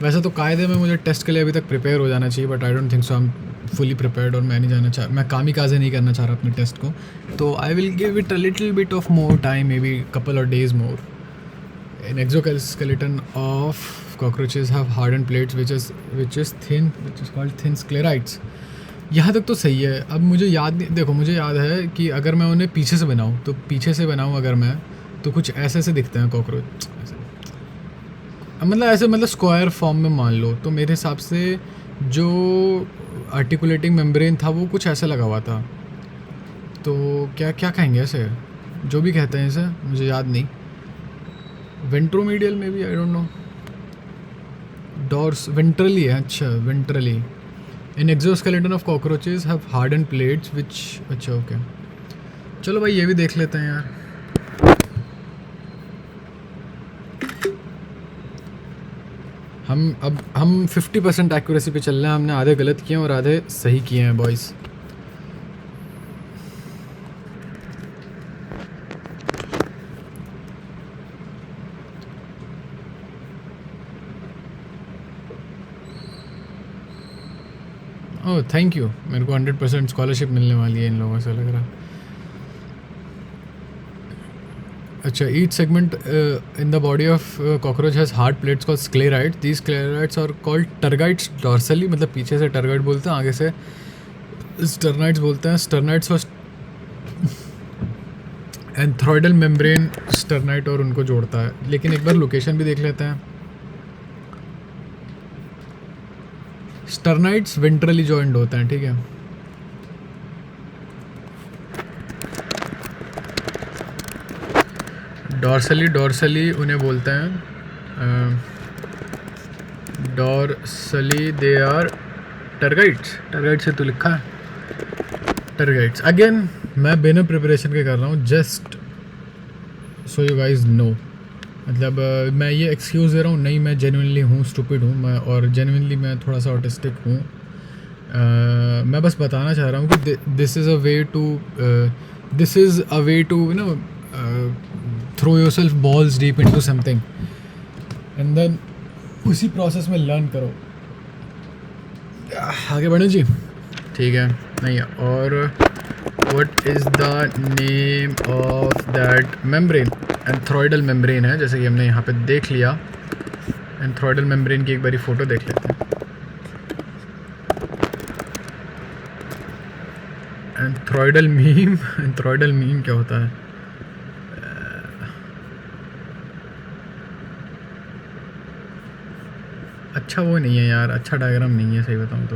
वैसे तो कायदे में मुझे टेस्ट के लिए अभी तक प्रिपेयर हो जाना चाहिए, but I don't think so I am fully prepared, और मैं कामिकाज़े नहीं करना चाह रहा अपने टेस्ट को। तो I will give it a little bit of more time, may be couple of days more. An exoskeleton of cockroaches have hardened plates which is called thin sclerites. यहाँ तक तो सही है। अब मुझे याद है कि अगर मैं उन्हें पीछे से बनाऊँ अगर मैं, तो कुछ ऐसे दिखते हैं कॉकरोच, मतलब स्क्वायर फॉर्म में मान लो। तो मेरे हिसाब से जो आर्टिकुलेटिंग मेम्ब्रेन था वो कुछ ऐसे लगा हुआ था। तो क्या कहेंगे ऐसे, जो भी कहते हैं इसे, मुझे याद नहीं। वेंट्रोमीडियल में भी, आई डोंट नो। डॉर्स वेंट्रली है, अच्छा ventrally. In exoskeleton of cockroaches have harden plates विच, अच्छा ओके। चलो भाई ये भी देख लेते हैं यार। हम 50% एक्यूरेसी पे चल रहे हैं। हमने आधे गलत किए हैं और आधे सही किए हैं बॉयज़। ओह थैंक यू, मेरे को 100% स्कॉलरशिप मिलने वाली है इन लोगों से लग रहा। अच्छा, each segment in the body of cockroach has hard plates called sclerites. These sclerites are called tergites dorsally, मतलब पीछे से टर्गाइट बोलते हैं, आगे से स्टर्नाइट्स बोलते हैं। स्टर्नाइट्स और एंथ्रॉइडल मेम्ब्रेन स्टर्नाइट और उनको जोड़ता है। लेकिन एक बार लोकेशन भी देख लेते हैं। स्टर्नाइट्स वेंट्रली जॉइंट होते हैं, ठीक है। डॉर्सली उन्हें बोलते हैं dorsally, they are tergites. Tergite से तो लिखा है टर्गाइट्स। अगेन मैं बिना प्रिपरेशन के कर रहा हूँ, just so you guys know. मतलब मैं ये एक्सक्यूज़ दे रहा हूँ नहीं, मैं जेन्युइनली हूँ, स्टूपिड हूँ मैं, और जेन्युइनली मैं थोड़ा सा ऑटिस्टिक हूँ। मैं बस बताना चाह रहा हूँ कि this is a way to you know throw yourself balls deep into something and then उसी प्रोसेस में लर्न करो। आगे बढ़ो जी, ठीक है। नहीं, और what is the name of that membrane? Arthrodial membrane है, जैसे कि हमने यहाँ पे देख लिया। एंथ्रॉइडल मेम्ब्रेन की एक बारी फ़ोटो देख लेते हैं। एंथ्रॉइडल मीम क्या होता है? अच्छा वो नहीं है यार, अच्छा डायग्राम नहीं है सही बताऊँ तो।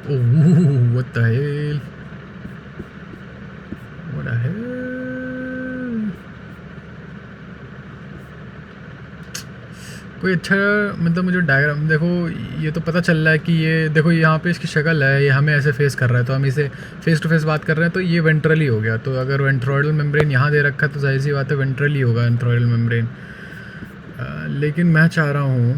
Oh what the hell, what the hell. कोई अच्छा मतलब मुझे डायग्राम देखो, ये तो पता चल रहा है कि ये देखो यहाँ पे इसकी शक्ल है, ये हमें ऐसे फेस कर रहा है, तो हम इसे फेस टू फेस बात कर रहे हैं, तो ये वेंट्रली हो गया। तो अगर वेंट्रॉइडल मेम्ब्रेन यहाँ दे रखा है तो जाहिर सी बात है वेंट्रली होगा एंथ्रॉइडल मेम्ब्रेन। लेकिन मैं चाह रहा हूँ,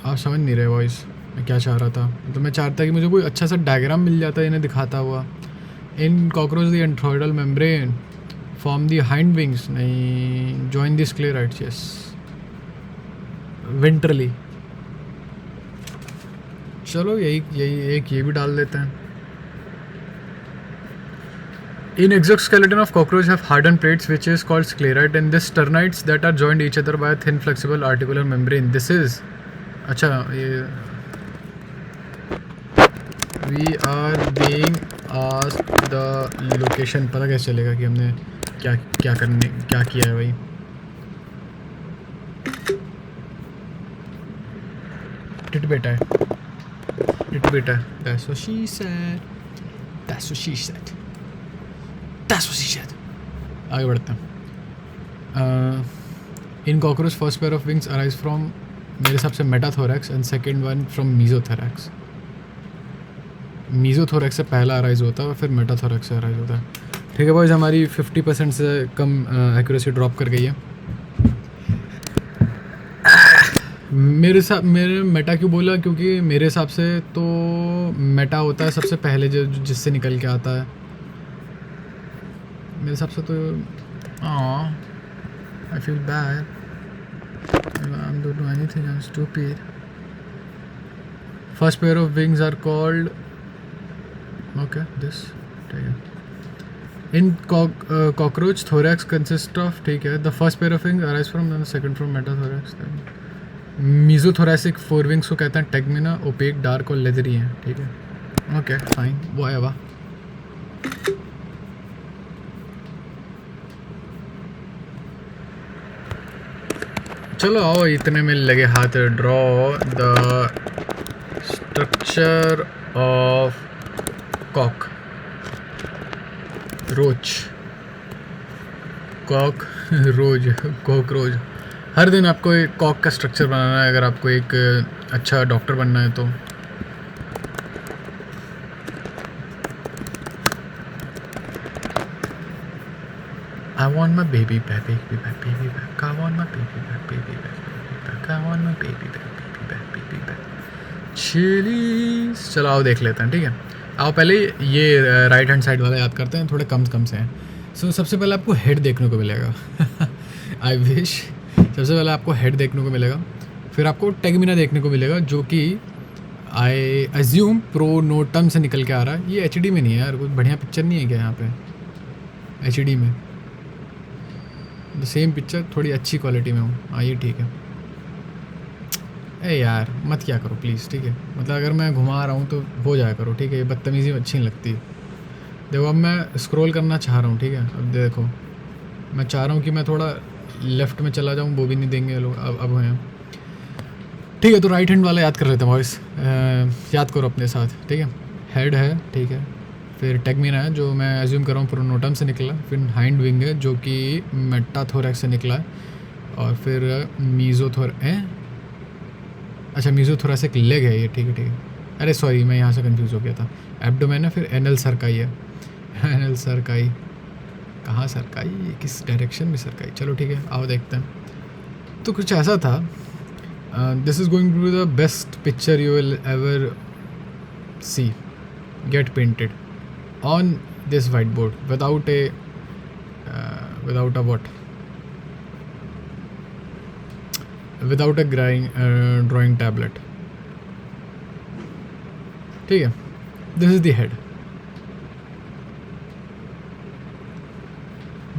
आप समझ नहीं रहे वॉइस मैं क्या चाह रहा था। तो मैं चाहता कि मुझे कोई अच्छा सा डायग्राम मिल जाता है इन्हें दिखाता हुआ। In cockroach the arthrodial membrane form the hind wings, नहीं, join the sclerites, yes, ventrally. चलो यही एक ये भी डाल देते हैं। In exoskeleton of cockroach have hardened plates which is called sclerite, and this sternites that are joined each other by a thin flexible articular membrane. This is अच्छा ये we are being asked the location। पता कैसे चलेगा कि हमने क्या किया है भाई? टिट बेटा है, टिट बेटा। That's what she said, that's what she said, that's what she said। आगे बढ़ते हैं। इन cockroach first pair of wings arise from, मेरे हिसाब से metathorax, and second one from mesothorax. Mesothorax से पहला अराइज होता है और फिर मेटाथोरैक्स से अराइज होता है। ठीक है बॉयज़, हमारी 50% से कम एक्यूरेसी ड्रॉप कर गई है। मेरे मेटा क्यों बोला? क्योंकि मेरे हिसाब से तो मेटा होता है सबसे पहले जो जिससे निकल के आता है मेरे हिसाब से तो। I feel bad, I am don't do anything, I am stupid. First pair of wings are called, okay this, ठीक है। In cockroach thorax consist of, ठीक है, the first pair of wings arise from, the second from metathorax. Mesothoracic fore wings को कहते हैं टेगमिना, ओपेक, डार्क और लेदरी हैं, ठीक है, ओके फाइन, वो आया वाह। चलो आओ, इतने में लगे हाथ। Draw the structure of cockroach, cockroach, cockroach. हर दिन आपको एक कॉक का स्ट्रक्चर बनाना है अगर आपको एक अच्छा डॉक्टर बनना है तो। I want my baby back, baby back, baby back. I want my baby back, baby back, baby back. I want my baby back, baby back, baby back. Chillies. चलो आओ देख लेते हैं, ठीक है। आओ पहले ये राइट हैंड साइड वाला याद करते हैं, थोड़े कम से हैं। सो सबसे पहले आपको हेड देखने को मिलेगा। I wish. सबसे पहले आपको हेड देखने को मिलेगा, फिर आपको टेगमिना देखने को मिलेगा जो कि आई अज्यूम प्रोनोटम से निकल के आ रहा है। ये एचडी में नहीं है यार, कुछ बढ़िया पिक्चर नहीं है क्या यहाँ पे एचडी में? सेम पिक्चर थोड़ी अच्छी क्वालिटी में हूँ। हाँ ये ठीक है। ए यार मत क्या करो प्लीज़, ठीक है। मतलब अगर मैं घुमा रहा हूँ तो हो जाया करो, ठीक है। ये बदतमीज़ी अच्छी नहीं लगती। देखो अब मैं स्क्रॉल करना चाह रहा हूँ, ठीक है। अब देखो मैं चाह रहा हूँ कि मैं थोड़ा लेफ़्ट में चला जाऊँ, वो भी नहीं देंगे लोग। अब हैं, ठीक है। तो राइट हैंड वाला याद कर लेते हैं वॉइस, याद करो अपने साथ, ठीक है। हेड है, ठीक है। फिर टेगमिना है जो मैं एज्यूम कर रहा हूँ प्रोनोटम से निकला। फिर हाइंड विंग है जो कि मेटाथोरैक्स से निकला है। और फिर अच्छा मीज़ोथोरैसिक लेग है ये, ठीक है। अरे सॉरी मैं यहाँ से कंफ्यूज हो गया था। एब्डोमेन है, फिर एनल सरकाई है। एनल सरकाई कहाँ सरकाई, किस डायरेक्शन में सरकाई? चलो ठीक है, आओ देखते हैं। तो कुछ ऐसा था। This is going to be the best picture you will ever see get painted on this whiteboard without a drawing tablet, ठीक है। this is the head,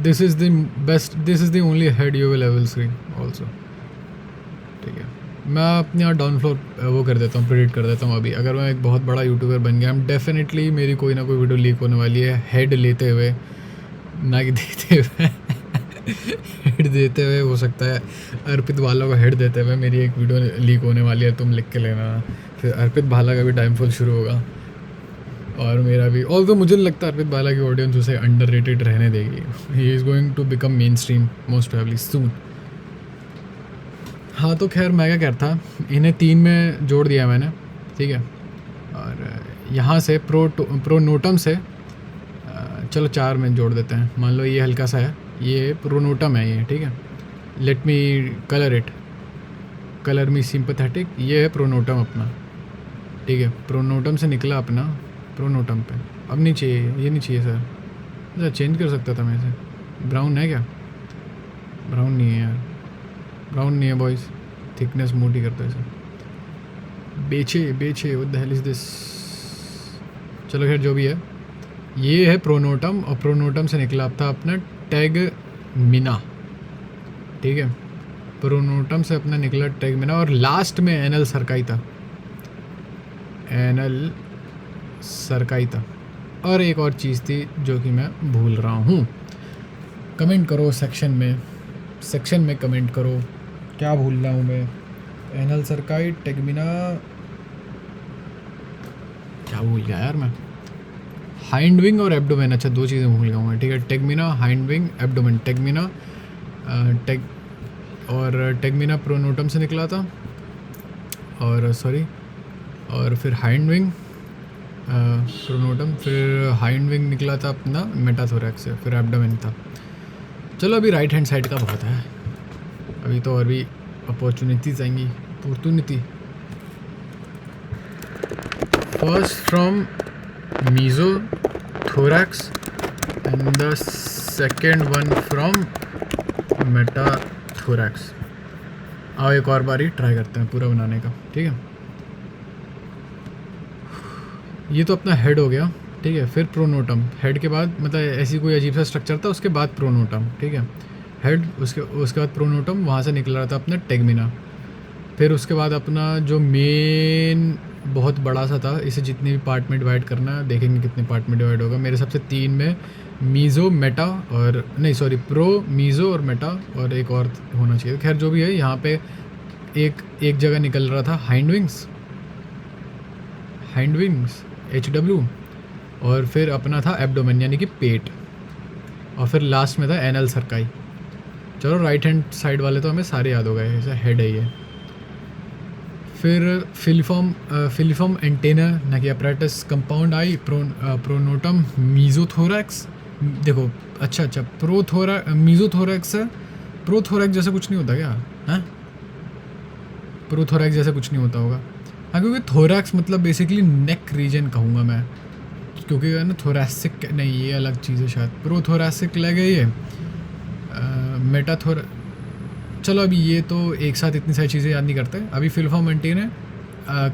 this is the only head you will ever see also, ठीक है। मैं अपने यहाँ डाउन फ्लोर वो कर देता हूँ, प्रेडिक्ट कर देता हूँ अभी। अगर मैं एक बहुत बड़ा यूट्यूबर बन गया, डेफिनेटली मेरी कोई ना कोई वीडियो लीक होने वाली है हेड लेते हुए, ना कि देते हुए। हेड देते हुए हो सकता है अर्पित भाला को हेड देते हुए मेरी एक वीडियो लीक होने वाली है, तुम लिख के लेना। फिर अर्पित भाला का भी डाउनफॉल शुरू होगा और मेरा भी। और तो मुझे नहीं लगता अर्पित भाला की ऑडियंस उसे अंडररेटेड रहने देगी। He is going to become mainstream most probably soon. हाँ तो खैर मैं क्या कहता था, इन्हें 3 में जोड़ दिया मैंने, ठीक है। और यहाँ से प्रोनोटम से चलो 4 में जोड़ देते हैं। मान लो ये हल्का सा है, ये प्रोनोटम है ये, ठीक है। Let me colour it, colour me sympathetic. ये है प्रोनोटम अपना, ठीक है। प्रोनोटम से निकला अपना प्रोनोटम पे। अब नहीं चाहिए, ये नहीं चाहिए सर। अच्छा चेंज कर सकता था मैं इसे। ब्राउन है क्या? ब्राउन नहीं है यार, ब्राउन नहीं है बॉयज़। थिकनेस मोटी करता है इसे। बेचे what the hell is this. चलो खैर जो भी है, ये है प्रोनोटम और प्रोनोटम से निकला था अपना टेगमिना, ठीक है। प्रोनोटम से अपना निकला टेगमिना और लास्ट में एनल सरकाई था, एनल सरकाई था। और एक और चीज़ थी जो कि मैं भूल रहा हूँ। कमेंट करो सेक्शन में कमेंट करो क्या भूल रहा हूँ मैं। एनल सरकाई, टेगमिना, क्या भूल गया यार मैं? हाइंड विंग और एब्डोमेन। अच्छा 2 चीज़ें भूल गया हूँ मैं, ठीक है। टेगमिना, हाइंड विंग, एब्डोमेन। टेगमिना टेगमिना प्रोनोटम से निकला था और फिर हाइंड विंग प्रोनोटम, फिर हाइंड विंग निकला था अपना मेटाथोरैक्स से, फिर एब्डोमेन था। चलो अभी राइट हैंड साइड का बहुत है, अभी तो और भी अपॉर्चुनिटीज आएंगी। First from mesothorax and the second one from metathorax. आओ एक और बारी ट्राई करते हैं पूरा बनाने का, ठीक है। ये तो अपना हेड हो गया, ठीक है। फिर प्रोनोटम, हेड के बाद मतलब ऐसी कोई अजीब सा स्ट्रक्चर था, उसके बाद प्रोनोटम, ठीक है। हेड, उसके बाद प्रोनोटम, वहाँ से निकल रहा था अपना टेगमिना। फिर उसके बाद अपना जो मेन बहुत बड़ा सा था, इसे जितने भी पार्ट में डिवाइड करना है, देखेंगे कितने पार्ट में डिवाइड होगा। मेरे हिसाब से 3 में मीज़ो, मेटा और नहीं सॉरी प्रो, मीज़ो और मेटा और एक और होना चाहिए। खैर जो भी है, यहाँ पे एक जगह निकल रहा था हाइंड विंग्स HW, और फिर अपना था एब्डोमेन यानी कि पेट, और फिर लास्ट में था एनल सर्काई। चलो राइट हैंड साइड वाले तो हमें सारे याद हो गए, ऐसा हेड है ये। फिर फिलिफॉर्म एंटेना ना कि अपरेटस, कंपाउंड आई, प्रोनोटम, मीजोथोरैक्स। देखो अच्छा मीजोथोरैक्स है, प्रोथोरैक्स जैसा कुछ नहीं होता क्या? हाँ, प्रोथोरैक्स जैसा कुछ नहीं होता होगा। हाँ, क्योंकि थोरैक्स मतलब बेसिकली नेक रीजन कहूँगा मैं, क्योंकि है ना थोरैसिक नहीं, ये अलग चीज़ है शायद। प्रोथोरैसिक लगे ये मेटाथोर। चलो अभी ये तो एक साथ इतनी सारी चीज़ें याद नहीं करते। अभी फिलफॉर्म एंटीन है,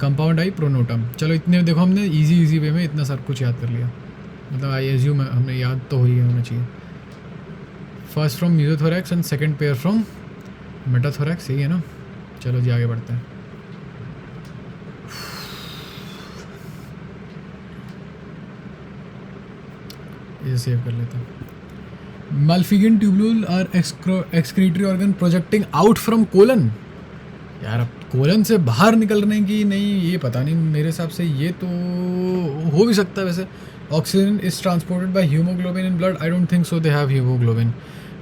कंपाउंड आई, प्रोनोटम। चलो इतने देखो हमने इजी वे में इतना सब कुछ याद कर लिया, मतलब आई एज्यूम हमने याद तो हो ही होना चाहिए। First from mesothorax and second pair from metathorax, यही है ना। चलो जी आगे बढ़ते हैं। इसे सेव कर लेते हैं। Malpighian tubule are excretory organ projecting out from colon। यार अब कोलन से बाहर निकलने की नहीं, ये पता नहीं, मेरे हिसाब से ये तो हो भी सकता है वैसे। Oxygen is transported by haemoglobin in blood, I don't think so they have haemoglobin.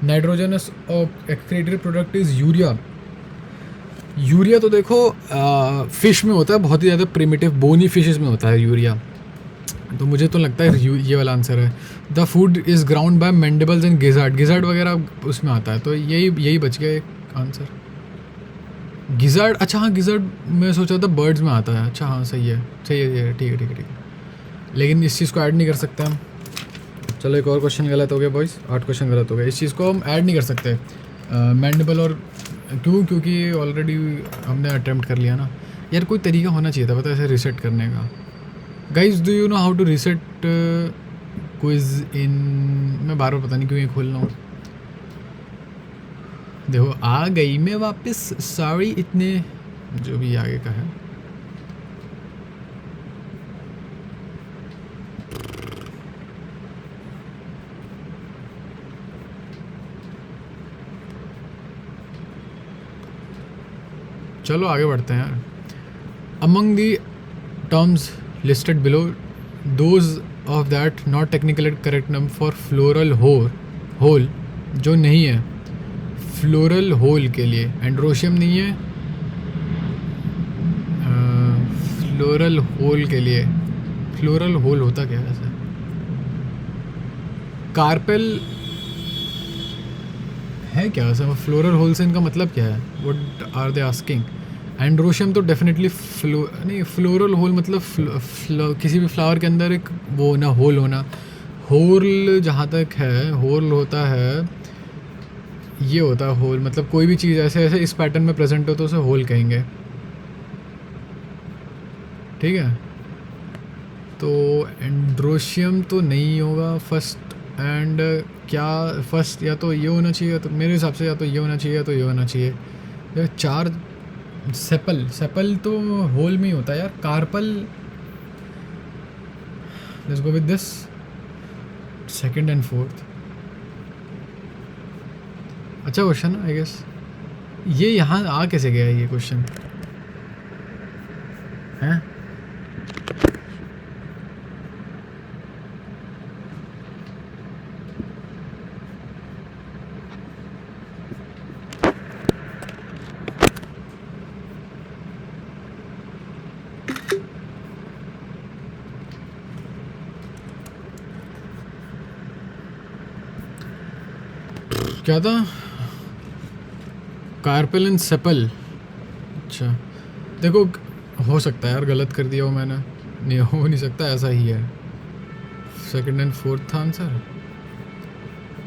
Nitrogenous excretory product is urea. Urea तो देखो फिश में होता है, बहुत ही ज़्यादा प्रिमिटिव बोनी फिशेस में होता है यूरिया, तो मुझे तो लगता है ये वाला आंसर है। The food is ground by mandibles and gizzard, gizzard वगैरह उसमें आता है, तो यही बच गया एक आंसर। गिजार्ड, अच्छा हाँ गिजार्ड मैं सोचा था बर्ड्स में आता है। अच्छा हाँ सही है ठीक है। लेकिन इस चीज़ को ऐड नहीं कर सकते हम। चलो एक और क्वेश्चन गलत हो गया बॉयज़, 8 क्वेश्चन गलत हो गए। इस चीज़ को हम ऐड नहीं कर सकते मैंडिबल और क्योंकि ऑलरेडी हमने अटैम्प्ट कर लिया ना। यार कोई तरीका होना चाहिए था पता है ऐसे रीसेट करने का। Guys do you know how to reset quiz in, मैं बार बार पता नहीं क्यों ये खोल रहा हूँ। देखो आ गई मैं वापस, सॉरी इतने जो भी आगे का है। चलो आगे बढ़ते हैं यार। Among the terms listed below, those of that not technically correct name for floral hole जो नहीं है फ्लोरल होल के लिए। एंड्रोशियम नहीं है फ्लोरल होल के लिए। फ्लोरल होल होता क्या है ऐसा? कार्पेल है क्या ऐसा? फ्लोरल होल से इनका मतलब क्या है? What are they asking? Androecium तो डेफिनेटली फ्लोरल होल मतलब किसी भी फ्लावर के अंदर एक वो ना होल होना। होल जहाँ तक है होल होता है, ये होता है होल मतलब कोई भी चीज़ ऐसे इस पैटर्न में प्रेजेंट हो तो उसे होल कहेंगे, ठीक है। तो एंड्रोशियम तो नहीं होगा फर्स्ट, एंड क्या फर्स्ट या तो ये होना चाहिए, तो मेरे हिसाब से या तो ये होना चाहिए या तो ये होना चाहिए। या 4 सेपल तो होल में ही होता है यार। Carpel, let's go with this second and fourth. अच्छा क्वेश्चन आई गेस। ये यहाँ आ कैसे गया ये क्वेश्चन हैं? क्या था? Carpel and sepal. अच्छा देखो हो सकता है यार गलत कर दिया हो मैंने, नहीं हो नहीं सकता, ऐसा ही है। सेकंड एंड फोर्थ था आंसर,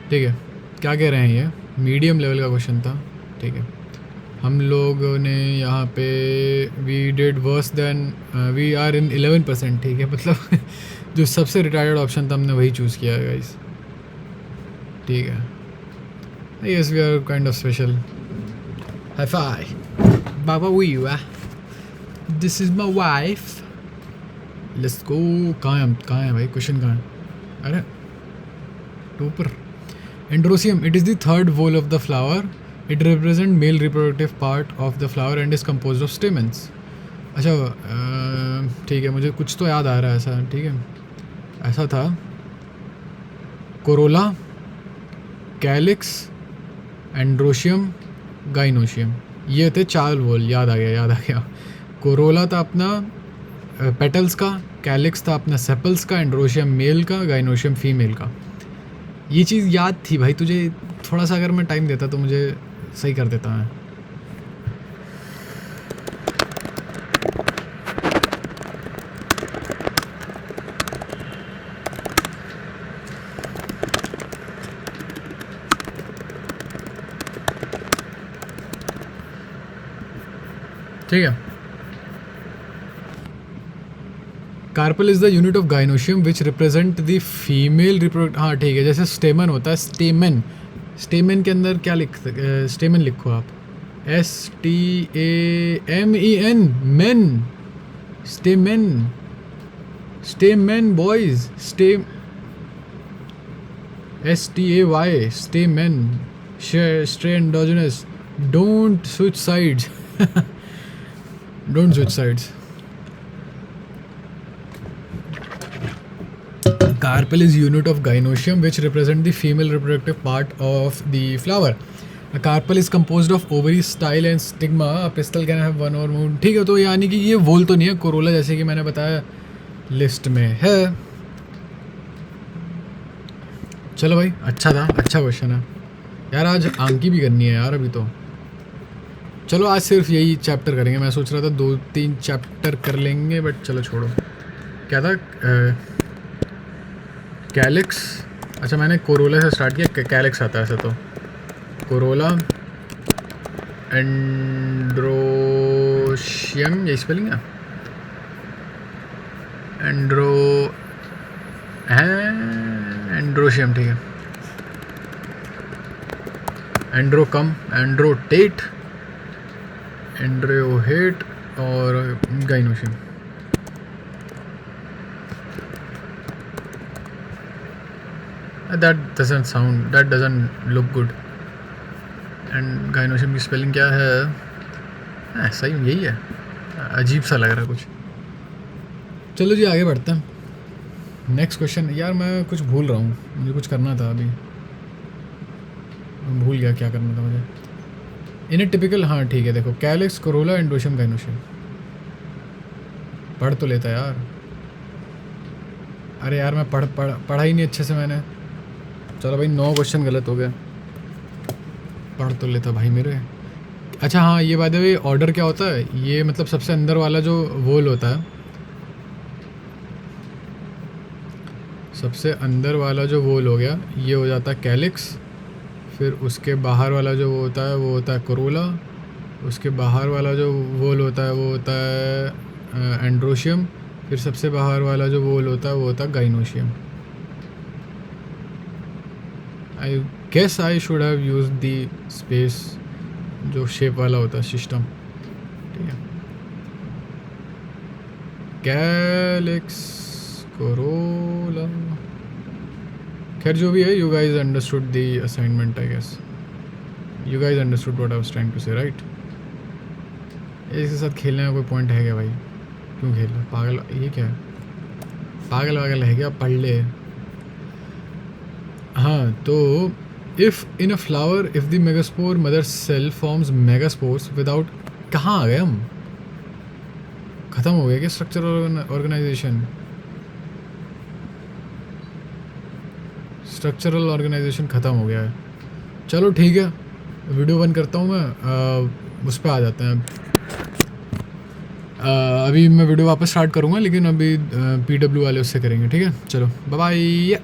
ठीक है। क्या कह रहे हैं ये? मीडियम लेवल का क्वेश्चन था, ठीक है। हम लोगों ने यहाँ पे we did worse than we are in 11%, ठीक है। मतलब जो सबसे रिटायर्ड ऑप्शन था हमने वही चूज़ किया है गाइस, ठीक है। Yes, we are kind of special. High five. Baba Wiwa. This is my wife. Let's go. कहाँ है भाई? क्वेश्चन कहाँ है? अरे topper. Androsium. It is the third whorl of the flower. It represents male reproductive part of the flower and is composed of stamens. अच्छा ठीक है, मुझे कुछ तो याद आ रहा है ऐसा, ठीक है। ऐसा था, कोरोला, कैलिक्स, एंड्रोशियम, गाइनोशियम, ये थे 4 वोल। याद आ गया। कोरोला था अपना पेटल्स का, कैलिक्स था अपना सेपल्स का, एंड्रोशियम मेल का, गाइनोशियम फीमेल का। ये चीज़ याद थी भाई तुझे, थोड़ा सा अगर मैं टाइम देता तो मुझे सही कर देता मैं। ठीक है। Carpel is the unit of gynoecium which represent the female reproduct. हाँ ठीक है, जैसे स्टेमन होता है, स्टेमन के अंदर क्या स्टेमन लिखो आप, STAMEN, main, स्टेमन boys, STAY, स्टेमन, stray endogenous, don't switch sides. Carpel is unit of gynoecium which represent the female reproductive part of the flower. A carpel is composed of ovary, style and stigma. A pistil can have one or more. ठीक है, तो यानी कि ये वोल तो नहीं है, कोरोला जैसे कि मैंने बताया लिस्ट में है। चलो भाई, अच्छा था, अच्छा क्वेश्चन है यार। आज आंकी भी करनी है यार अभी तो। चलो आज सिर्फ यही चैप्टर करेंगे। मैं सोच रहा था 2-3 चैप्टर कर लेंगे, बट चलो छोड़ो। क्या था, कैलिक्स। अच्छा, मैंने कोरोला से स्टार्ट किया, कैलिक्स आता है ऐसे तो। कोरोला, एंड्रोशियम, ये स्पेलिंग है, एंड्रोशियम, ठीक है। एंड्रोकम, एंड्रोटेट, एंड्रोहेट और gynoecium. That doesn't look good. And gynoecium की स्पेलिंग क्या है? सही यही है, अजीब सा लग रहा है कुछ। चलो जी आगे बढ़ते हैं। Next question. यार मैं कुछ भूल रहा हूँ, मुझे कुछ करना था अभी, भूल गया क्या करना था मुझे। इन ए टिपिकल, हाँ ठीक है, देखो कैलिक्स, कोरोला, एंड्रोशियम, गाइनोशियम। पढ़ तो लेता यार। अरे यार मैं पढ़ा ही नहीं अच्छे से मैंने। चलो भाई 9 क्वेश्चन गलत हो गए, पढ़ तो लेता भाई मेरे। अच्छा हाँ, ये बात है, ऑर्डर क्या होता है, ये मतलब सबसे अंदर वाला जो वोल होता है, सबसे अंदर वाला जो वोल हो गया, ये हो जाता है कैलिक्स। फिर उसके बाहर वाला जो होता है वो होता है कोरोला। उसके बाहर वाला जो वोल होता है वो होता है एंड्रोशियम। फिर सबसे बाहर वाला जो वोल होता है वो होता है gynoecium. I guess I should have use the space जो शेप वाला होता है सिस्टम, ठीक है। कैलिक्स, कोरोला, खैर जो भी है, you guys understood the assignment, I guess you guys understood what I was trying to say, right. इसके साथ खेलने में कोई पॉइंट है क्या भाई? क्यों खेल रहा पागल? ये क्या है, पागल वागल है क्या? पढ़ ले। हाँ तो if in a flower if the megaspore mother cell forms megaspores without, कहाँ आ गए हम? ख़त्म हो गया क्या स्ट्रक्चरल ऑर्गेनाइजेशन? स्ट्रक्चरल ऑर्गेनाइजेशन ख़त्म हो गया है। चलो ठीक है, वीडियो बंद करता हूँ मैं, उस पर आ जाते हैं। अभी मैं वीडियो वापस स्टार्ट करूँगा, लेकिन अभी PW वाले उससे करेंगे, ठीक है। चलो बाय बाय।